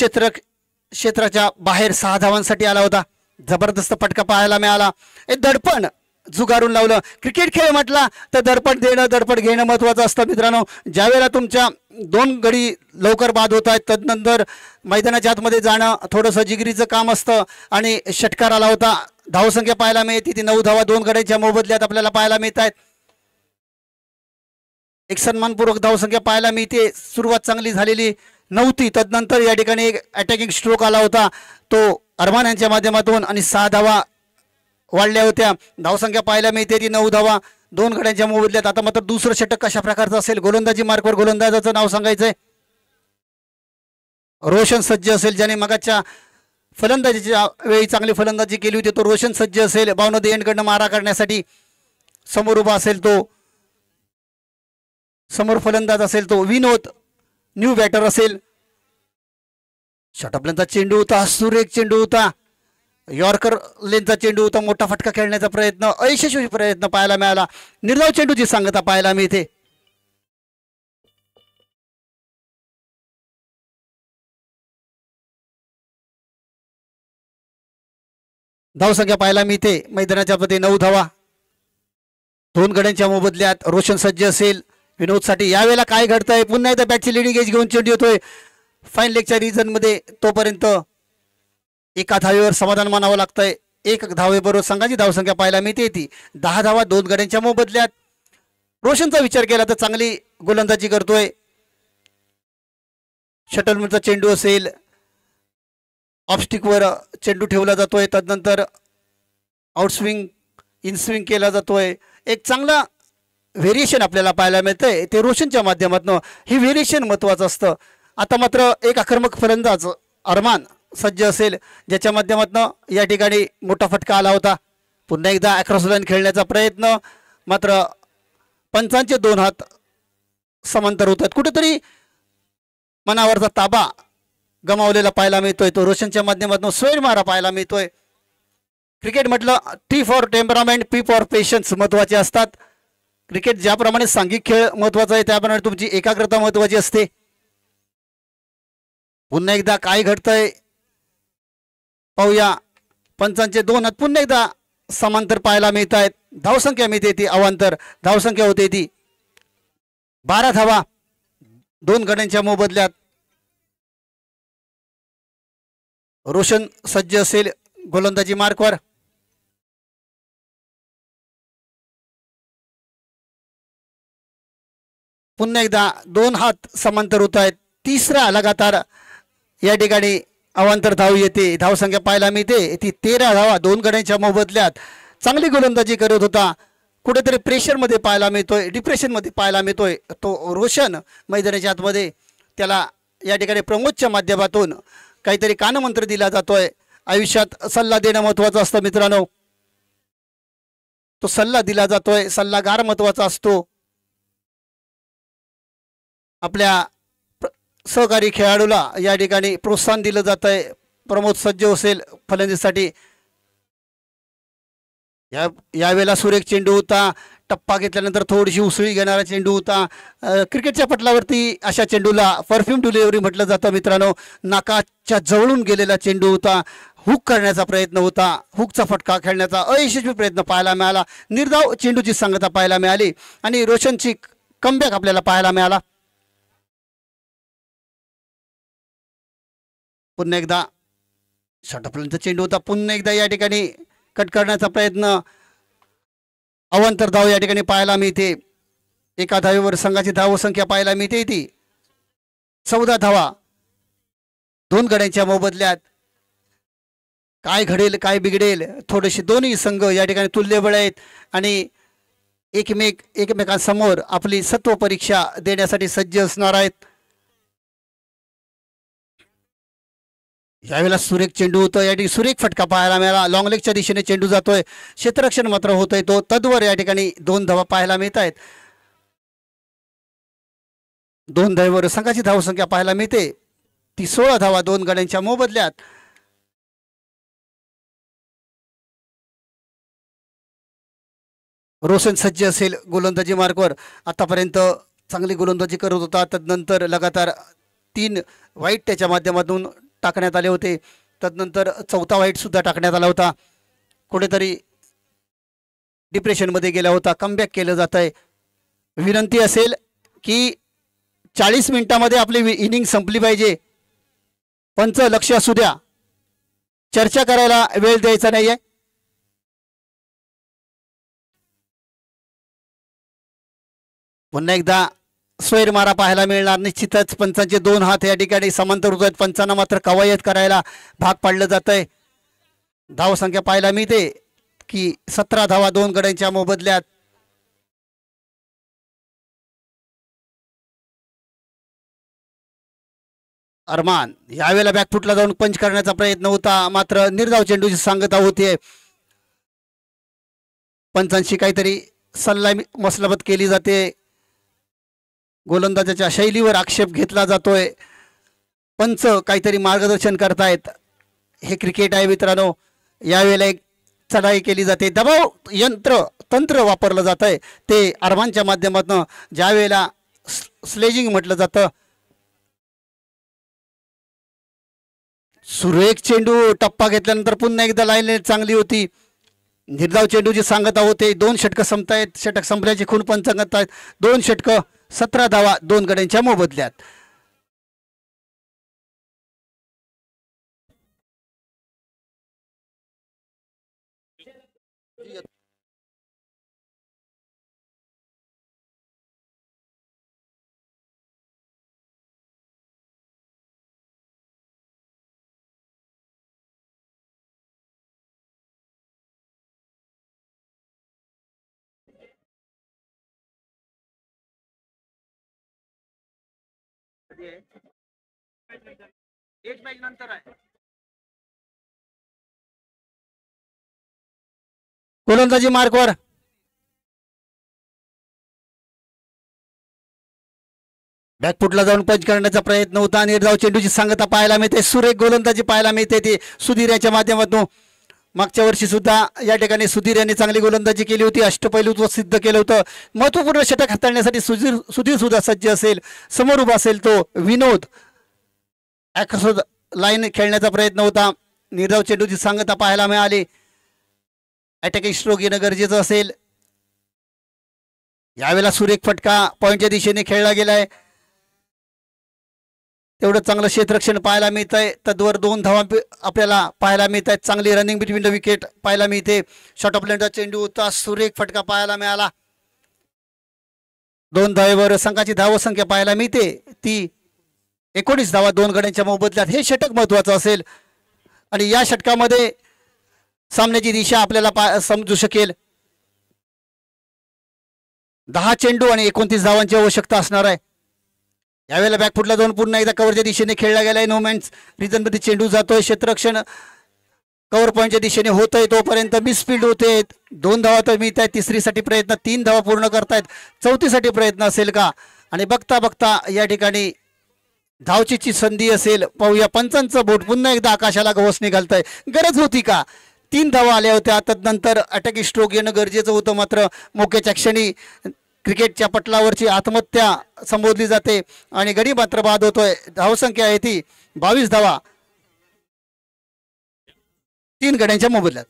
क्षेत्राच्या बाहेर 6 धावांसाठी आला होता. जबरदस्त फटका पाहायला मिळाला. एक दडपण झुगारून लावलं. क्रिकेट खेळ म्हटला तर दडपण देणं दडपण घेणं महत्वाचं असतं मित्रांनो. ज्यावेळेला तुमच्या 2 गडी लवकर बाद होत आहेत तदनंतर मैदानाच्या आतमध्ये जाणं थोडंसं जिगरीचं काम असतं आणि षटकार आला होता. धावसंख्या पाहायला मिळते ती 9 धावा 2 गड्यांच्या मोबदल्यात आपल्याला पाहायला मिळत आहेत. एक सन्मानपूर्वक धावसंख्या पाहायला मिळते. सुरुवात चांगली झालेली नव्हती. तदनंतर या ठिकाणी एक अटॅकिंग स्ट्रोक आला होता तो अरमान यांच्या माध्यमातून आणि 6 धावा वाढल्या होत्या. धावसंख्या पाहायला मिळते ती 9 धावा 2 गड्यांच्या मोबदल्यात. आता मात्र दुसरं षटक कशा प्रकारचं असेल. गोलंदाजी मार्कवर गोलंदाजाचं नाव सांगायचंय. रोशन सज्ज असेल. ज्याने मगाच्या फलंदाजीच्या वेळी चांगली फलंदाजी केली होती तो रोशन सज्ज असेल. बाउंड द एंडकडनं मारा करण्यासाठी समोर उभा असेल तो. समोर फलंदाज असेल तो विनोद न्यू बॅटर असेल. शॉटअपलेनचा चेंडू होता. सुरेख चेंडू होता. यॉर्कर लेनचा चेंडू होता. मोठा फटका खेळण्याचा प्रयत्न अयशस्वी प्रयत्न पाहायला मिळाला. निर्धाव चेंडूची सांगता पाहायला मिळते. धावसंख्या पाहायला मिळते मैदानाच्या मध्ये 9 धावा 2 गड्यांच्या मोबदल्यात. रोशन सज्ज असेल विनोदसाठी. यावेळेला काय घडतंय. पुन्हा एकदा बॅटची लिडिंग एज घेऊन चेंडू येतोय फाईन लेगच्या रिजन मध्ये. तोपर्यंत एका धावेवर समाधान मानावं लागतंय. 1 धावेबरोबर संघाची धावसंख्या पाहायला मिळते ती 10 धावा 2 गड्यांच्या मोबदल्यात. रोशनचा विचार केला तर चांगली गोलंदाजी करतोय. शटलमॅनचा चेंडू असेल. ऑफस्टिकवर चेंडू ठेवला जातोय. तदनंतर आउटस्विंग इनस्विंग केला जातोय. एक चांगला व्हेरिएशन आपल्याला पाहायला मिळतंय ते रोशनच्या माध्यमातून. ही व्हेरिएशन महत्वाचं असतं. आता मात्र एक आक्रमक फलंदाज अरमान सज्ज असेल ज्याच्या माध्यमातून या ठिकाणी मोठा फटका आला होता. पुन्हा एकदा अक्रॉस लाईन खेळण्याचा प्रयत्न. मात्र पंचांचे 2 हात समांतर होतात. कुठेतरी मनावरचा ताबा गमावलेला पाहायला मिळतोय तो रोशनच्या माध्यमातून. स्वैर मारा पाहायला मिळतोय. क्रिकेट म्हटलं T for temperament, P for patience महत्वाचे असतात. क्रिकेट ज्याप्रमाणे सांघिक खेळ महत्वाचा आहे त्याप्रमाणे तुमची एकाग्रता महत्वाची असते. पुन्हा एकदा काय घडतंय पाहूया. पंचांचे 2 हात पुन्हा एकदा समांतर पाहायला मिळत आहेत. धावसंख्या मिळते ती अवांतर धावसंख्या होते ती 12 धावा 2 गड्यांच्या मोबदल्यात. रोशन सज्ज असेल गोलंदाजी मार्कवर. पुन्हा एकदा 2 हात समांतर होत आहेत. तिसरा लगातार या ठिकाणी अवांतर धाव येते. धावसंख्या पाहायला मिळते ती 13 धावा 2 गड्यांच्या मोबदल्यात. चांगली गोलंदाजी करत होता. कुठेतरी प्रेशरमध्ये पाहायला मिळतोय, डिप्रेशनमध्ये पाहायला मिळतोय तो रोशन मैदानाच्या आतमध्ये. त्याला या ठिकाणी प्रमोदच्या माध्यमातून काहीतरी कानमंत्र दिला जातोय. आयुष्यात सल्ला देणं महत्वाचं असतं मित्रांनो. तो सल्ला दिला जातोय. सल्लागार महत्वाचा असतो. आपल्या सहकारी खेळाडूला या ठिकाणी प्रोत्साहन दिलं जात आहे. प्रमोद सज्ज असेल फलंदाजीसाठी. यावेळेला सुरेख चेंडू होता. टप्पा घेतल्यानंतर थोडीशी उसळी घेणारा चेंडू होता. क्रिकेटच्या पटलावरती अशा चेंडूला परफ्यूम डिलिव्हरी म्हटलं जातं मित्रांनो. नाकाच्या जवळून गेलेला चेंडू होता. हुक करण्याचा प्रयत्न होता. हुकचा फटका खेळण्याचा अयशस्वी प्रयत्न पाहायला मिळाला. निर्धाव चेंडूची सांगता पाहायला मिळाली आणि रोशनची कमबॅक आपल्याला पाहायला मिळाला. पुन्हा एकदा षटफलंदाज चेंडू होता. पुन्हा एकदा या ठिकाणी कट करण्याचा प्रयत्न. अवांतर धाव या ठिकाणी पाहायला मिळते. एका धावेवर संघाची धावसंख्या पाहायला मिळते ती 14 धावा 2 गड्यांच्या मोबदल्यात. काय घडेल काय बिघडेल थोडेसे दोन्ही संघ या ठिकाणी तुल्यबळ आहेत आणि एकमेकांसमोर आपली सत्व परीक्षा देण्यासाठी सज्ज असणार आहेत. यावेळेला सुरेख चेंडू होतो. या ठिकाणी सुरेख फटका पाहायला मिळाला. लॉंग लेगच्या दिशेने चेंडू जातोय. क्षेत्ररक्षण मात्र होतोय तो तद्वर या ठिकाणी 2 धावा पाहायला मिळत आहेत. 2 धावेवर संघाची धावसंख्या पाहायला मिळते ती 16 धावा 2 गड्यांच्या मोबदल्यात. रोशन सज्ज असेल गोलंदाजी मार्कवर. आतापर्यंत चांगली गोलंदाजी करत होता. तदनंतर लगातार 3 वाईट त्याच्या माध्यमातून टाकण्यात आले होते. तदनंतर 4था वाईट सुद्धा टाकण्यात आला होता. कुठेतरी डिप्रेशनमध्ये गेला होता. कमबॅक केलं जात आहे. विनंती असेल की 40 मिनिटांमध्ये आपली इनिंग संपली पाहिजे. पंच लक्ष असू द्या. चर्चा करायला वेळ द्यायचा नाहीये. पुन्हा एकदा स्वैर मारा पाहायला मिळणार. निश्चितच पंचांचे 2 हात या ठिकाणी समांतर होत आहेत. पंचांना मात्र कवायत करायला भाग पाडलं जात आहे. धावसंख्या पाहायला मिळते की 17 धावा 2 गड्यांच्या मोबदल्यात. अरमान यावेळेला बॅकफुटला जाऊन पंच करण्याचा प्रयत्न होता मात्र निर्धाव चेंडूची सांगता होतीये. पंचांशी काहीतरी सल्ला मसलबत केली जाते. गोलंदाजाच्या शैलीवर आक्षेप घेतला जातोय. पंच काहीतरी मार्गदर्शन करतायत. हे क्रिकेट आहे मित्रांनो. यावेळेला एक चढाई केली जाते. दबाव तंत्र वापरलं जात आहे ते अरमानच्या माध्यमातून. ज्या वेळेला स्लेजिंग म्हटलं जातं. सुरेख चेंडू टप्पा घेतल्यानंतर पुन्हा एकदा लाईन चांगली होती. निर्धाव चेंडूची सांगता होते. 2 षटकं संपतायत. षटक संपल्याची खूण पंच सांगतायत. 2 षटकं 17 धावा 2 गड्यांच्या मोबदल्यात. गोलंदाजी मार्कवर. बॅकफुटला जाऊन पंच करण्याचा प्रयत्न होता. निर्धाव चेंडूची सांगता पाहायला मिळते. सुरेख गोलंदाजी पाहायला मिळते ती सुधीर याच्या माध्यमातून. मागच्या वर्षी सुद्धा या ठिकाणी सुधीर यांनी चांगली गोलंदाजी केली होती, अष्टपैलुत्व सिद्ध केलं होतं. महत्त्वपूर्ण षटक हाताळण्यासाठी सुधीर सुद्धा सज्ज असेल. समोर उभा असेल तो विनोद. लाईन खेळण्याचा प्रयत्न होता. निर्धाव चेंडूची सांगता पाहायला मिळाली. अटॅकिंग स्ट्रोक येणं गरजेचं असेल. यावेळेला सुरेख फटका पॉईंटच्या दिशेने खेळला गेलाय. तेवढं चांगलं क्षेत्ररक्षण पाहायला मिळत आहे. तद्वर 2 धावा आपल्याला पाहायला मिळत आहेत. चांगली रनिंग बिटवीन द विकेट पाहायला मिळते. शॉर्ट ऑफ लेंथचा चेंडू होता. सुरेख फटका पाहायला मिळाला. 2 धावेवर संघाची धावसंख्या पाहायला मिळते ती 19 धावा 2 गड्यांच्या मोबदल्यात. हे षटक महत्वाचं असेल आणि या षटकामध्ये सामन्याची दिशा आपल्याला समजू शकेल. 10 चेंडू आणि 29 धावांची आवश्यकता असणार आहे. यावेळेला बॅकफुटला जाऊन पुन्हा एकदा कव्हरच्या दिशेने खेळला गेलाय. नो मॅन्स रिजनमध्ये चेंडू जातोय. क्षेत्ररक्षण कव्हर पॉईंटच्या दिशेने होतंय. तोपर्यंत मिसफिल्ड होते. 2 धावा तर मिळत आहेत. तिसरीसाठी प्रयत्न. 3 धावा पूर्ण करतायत. चौथीसाठी प्रयत्न असेल का? आणि बघता बघता या ठिकाणी धावचीची संधी असेल. पाहूया पंचांचं बोट पुन्हा एकदा आकाशाला गवस निघालतंय. गरज होती का? 3 धावा आल्या होत्या. तदनंतर अटॅकिंग स्ट्रोक येणं गरजेचं होतं. मात्र मोक्याच्या क्षणी क्रिकेटच्या पटलावरची आत्महत्या संबोधली जाते आणि गडी मात्र बाद होतोय. धावसंख्या आहे ती 22 धावा 3 गड्यांच्या मोबदल्यात.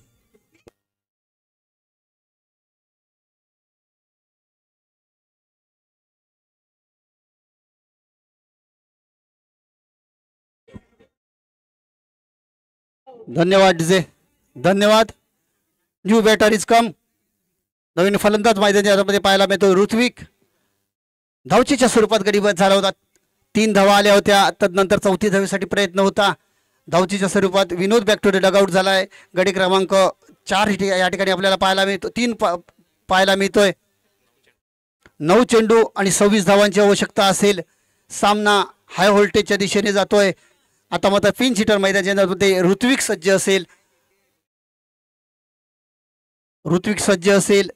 धन्यवाद डीजे. धन्यवाद. New batter is come. नवीन फलंदाज मैदानामध्ये पाहायला मिळतो. ऋत्विक धावचीच्या स्वरूपात गडी बाद झाला होता. 3 धावा आल्या होत्या. तदनंतर चौथी धावेसाठी प्रयत्न होता. धावचीच्या स्वरूपात विनोद बॅक टू डगआउट झालाय. गडी क्रमांक 4 या ठिकाणी आपल्याला पाहायला मिळतो. 3 पाहायला मिळतोय. 9 चेंडू आणि 26 धावांची आवश्यकता असेल. सामना हाय व्होल्टेजच्या दिशेने जातोय. आता मात्र पिंच हिटर मैदानामध्ये ऋत्विक सज्ज असेल. ऋत्विक सज्ज असेल.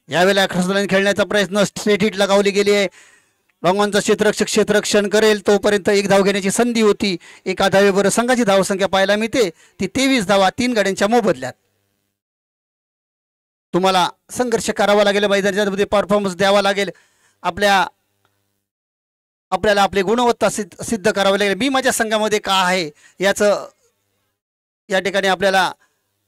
यावेळेला क्रॉसलाईन खेळण्याचा प्रयत्न. स्ट्रेट हिट लगावली गेली आहे. लॉंगॉनचा क्षेत्ररक्षण करेल तोपर्यंत 1 धाव घेण्याची संधी होती. एका धावेवर संघाची धावसंख्या पाहायला मिळते ती 23 धावा 3 गड्यांच्या मोबदल्यात. तुम्हाला संघर्ष करावा लागेल. मैदानामध्ये परफॉर्मन्स द्यावा लागेल. आपल्याला आपली गुणवत्ता सिद्ध करावी लागेल. मी माझ्या संघामध्ये का आहे याचं या ठिकाणी आपल्याला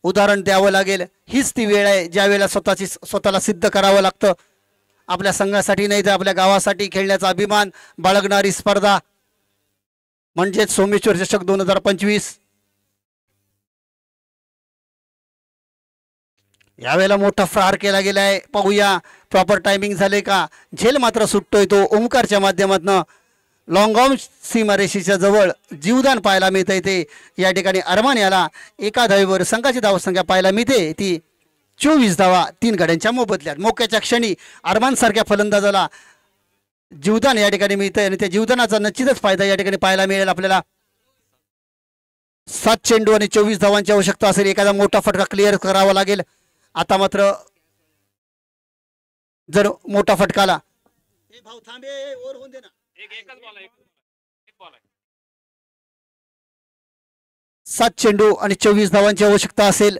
उदाहरण द्यावं लागेल. हीच ती वेळ आहे ज्या वेळेला स्वतःला सिद्ध करावं लागतं. आपल्या संघासाठी नाही तर आपल्या गावासाठी खेळण्याचा अभिमान बाळगणारी स्पर्धा म्हणजेच सोमेश्वर चषक 2025. यावेळेला मोठा प्रहार केला गेलाय. पाहूया प्रॉपर टायमिंग झाले का? झेल मात्र सुटतोय तो ओमकारच्या माध्यमातून. लॉंग ऑन सीमारेषेच्या जवळ जीवदान पाहायला मिळतंय ते या ठिकाणी अरमान याला. एका धावेवर संघाची धावसंख्या पाहायला मिळते ती 24 धावा 3 गड्यांच्या मोबदल्यात. मोक्याच्या क्षणी अरमान सारख्या फलंदाजाला जीवदान या ठिकाणी मिळतंय आणि त्या जीवदानाचा निश्चितच फायदा या ठिकाणी पाहायला मिळेल आपल्याला. 7 चेंडू आणि 24 धावांची आवश्यकता असेल. एखादा मोठा फटका क्लिअर करावा लागेल. आता मात्र जर मोठा फटकाला भाऊ थांबे ओर होऊन दे ना. एकच बॉल आहे. 7 चेंडू आणि 24 धावांची आवश्यकता असेल.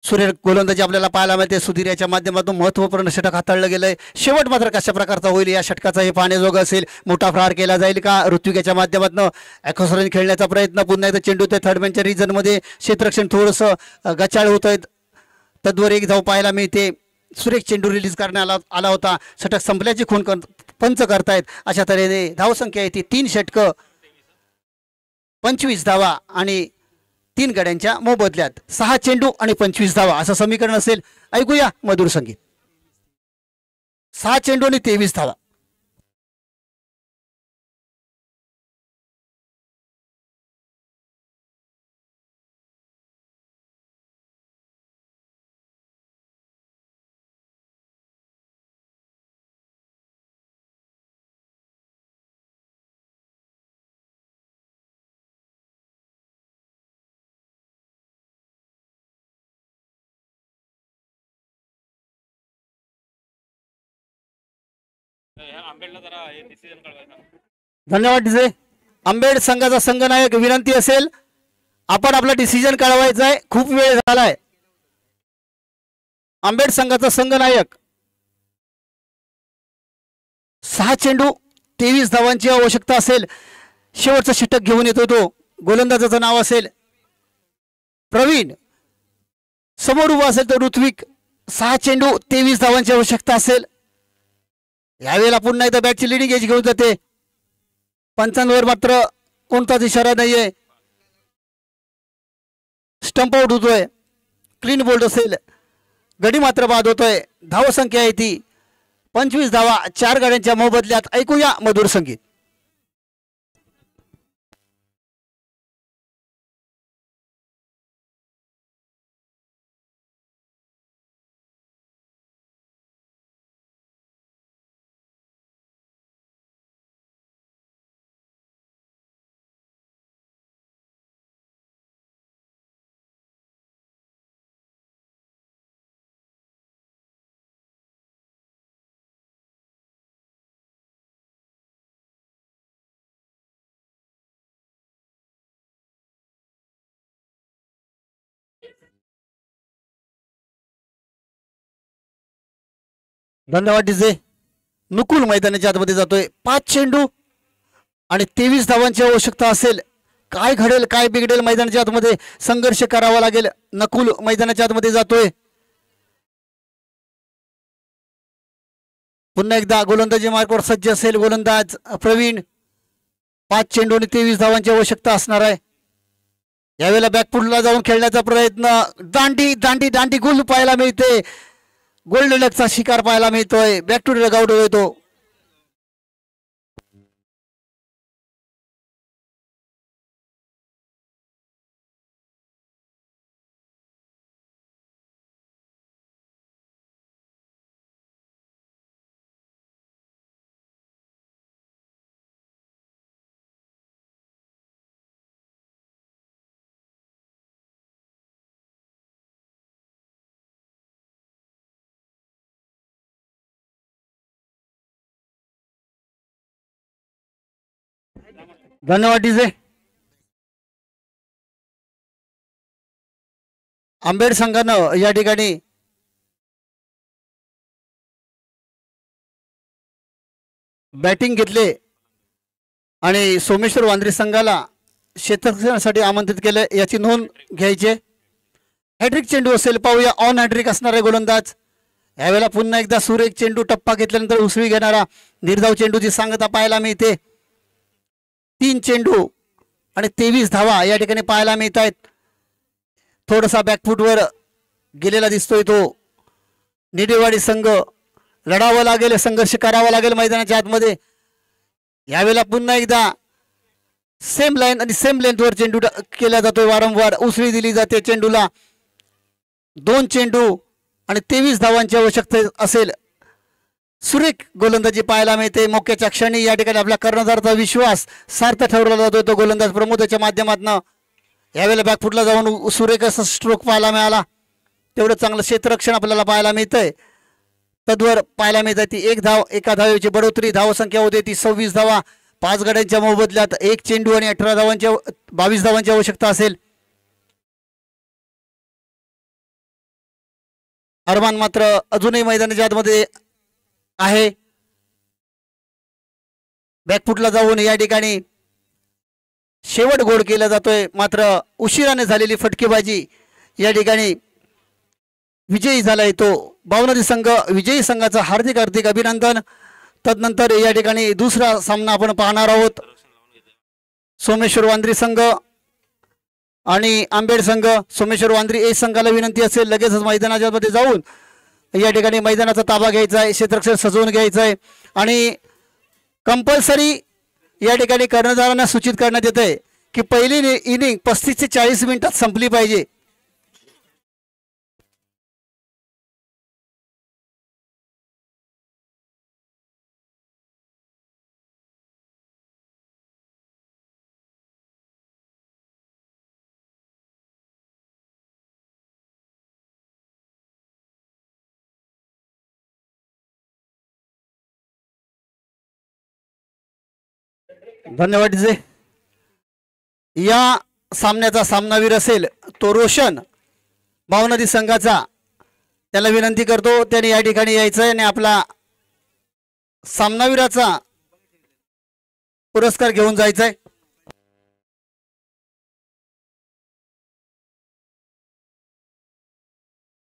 सूर्य गोलंदाजी आपल्याला पाहायला मिळते. सुधीर याच्या माध्यमातून महत्वपूर्ण षटक हाताळलं गेलंय. शेवट मात्र कशा प्रकारचा होईल या षटकाचा हे पाहण्याजोगं असेल. मोठा प्रहार केला जाईल का? ऋत्विक याच्या माध्यमातून ॲक्सोसरीन खेळण्याचा प्रयत्न. पुन्हा एकदा चेंडू ते थर्ड मॅनच्या रिजनमध्ये. क्षेत्ररक्षण थोडंसं गचाळ होत आहेत. तद्वर 1 धाव पाहायला मिळते. सुरेख चेंडू रिलीज करण्यात आला होता. षटक संपल्याची खूण पंच करतायत. अशा तऱ्हेने धावसंख्या आहे ती 3 षटकं 25 धावा आणि 3 गड्यांच्या मोबदल्यात. 6 चेंडू आणि 25 धावा असं समीकरण असेल. ऐकूया मधुर संगीत. 6 चेंडू आणि 23 धावा. आंबेडला जरा हे डिसिजन कळवायचा. धन्यवाद डीजे. आंबेड संघाचा संघनायक विनंती असेल आपण आपला डिसिजन कळवायचा आहे, खूप वेळ झालाय. आंबेड संघाचा संघनायक 6 चेंडू 23 धावांची आवश्यकता असेल. शेवटचा षटक घेऊन येतो तो. गोलंदाजाचं नाव असेल प्रवीण. समोर उभा असेल तर ऋत्विक. 6 चेंडू 23 धावांची आवश्यकता असेल. यावेळेला पुन्हा एकदा बॅटची लिडिंग एज घेऊन जाते. पंचांवर मात्र कोणताच इशारा नाहीये. स्टंप आउट होतोय. क्लीन बोल्ड असेल. गडी मात्र बाद होतोय. धावसंख्या आहे ती 25 धावा 4 गाड्यांच्या मोबदल्यात. ऐकूया मधुर संगीत. धन्यवाद डीजे. नुकुल मैदानाच्या आतमध्ये जातोय. 5 चेंडू आणि 23 धावांची आवश्यकता असेल. काय घडेल काय बिघडेल मैदानाच्या आतमध्ये संघर्ष करावा लागेल. नकुल मैदानाच्या आतमध्ये जातोय. पुन्हा एकदा गोलंदाजी मार्कवर सज्ज असेल गोलंदाज प्रवीण. 5 चेंडू आणि 23 धावांची आवश्यकता असणार आहे. यावेळेला बॅकफुटला जाऊन खेळण्याचा प्रयत्न. दांडी दांडी दांडी गुल पाहायला मिळते. गोल्ड लकचा शिकार पाहायला मिळतोय. बॅक टू डगआउट होतो. धन्यवाद डीजे. आंबेड संघानं या ठिकाणी बॅटिंग घेतले आणि सोमेश्वर वांद्रे संघाला क्षेत्ररक्षणासाठी आमंत्रित केले याची नोंद घ्यायची. हॅट्रिक चेंडू असेल पाहूया. ऑन हॅट्रिक असणार आहे गोलंदाज. यावेळेला पुन्हा एकदा सुरेख चेंडू टप्पा घेतल्यानंतर उसळी घेणारा निर्धाव चेंडूची सांगता पाहायला मिळते. 3 चेंडू आणि 23 धावा या ठिकाणी पाहायला मिळत आहेत. थोडासा बॅकफुटवर गेलेला दिसतोय तो. निडेवाडी संघ लढावं लागेल, संघर्ष करावा लागेल मैदानाच्या आतमध्ये. यावेळेला पुन्हा एकदा सेम लाईन आणि सेम लेंथवर चेंडू केला जातोय. वारंवार उसळी दिली जाते चेंडूला. 2 चेंडू आणि 23 धावांची आवश्यकता असेल. सुरेख गोलंदाजी पाहायला मिळते. मोक्याच्या क्षणी या ठिकाणी आपल्या कर्णधाराचा विश्वास सार्थ ठरवला जातोय तो गोलंदाज प्रमोदच्या माध्यमातून. यावेळेला बॅकफुटला जाऊन सुरेख असा स्ट्रोक पाहायला मिळाला. तेवढं चांगलं क्षेत्ररक्षण आपल्याला पाहायला मिळतंय. तद्वर पाहायला मिळत ती 1 धाव 1 धावेची बढोतरी. धावसंख्या होते ती 26 धावा 5 गड्यांच्या मोबदल्यात. 1 चेंडू आणि 18 धावांच्या 22 धावांची आवश्यकता असेल. अरमान मात्र अजूनही मैदानाच्या आतमध्ये आहे. बॅकफुटला जाऊन या ठिकाणी शेवट गोड केला जातोय. मात्र उशिराने झालेली फटकेबाजी या ठिकाणी विजयी झालाय तो भावनदी संघ. विजयी संघाचं हार्दिक हार्दिक अभिनंदन. तदनंतर या ठिकाणी दुसरा सामना आपण पाहणार आहोत. सोमेश्वर वांद्रे संघ आणि आंबेड संघ. सोमेश्वर वांद्रे ए संघाला विनंती असेल लगेचच मैदानाच्या मध्ये जाऊन या ठिकाणी मैदानाचा ताबा घ्यायचा आहे. क्षेत्ररक्षण सजवून घ्यायचं आहे आणि कंपल्सरी या ठिकाणी कर्णधारांना सूचित करण्यात येत आहे की पहिली इनिंग 35 ते 40 मिनिटात संपली पाहिजे. धन्यवाद जे. या सामन्याचा सामनावीर असेल तो रोशन भावनदी संघाचा. त्याला विनंती करतो त्याने या ठिकाणी यायचं आहे आणि आपला सामनावीराचा पुरस्कार घेऊन जायचा आहे.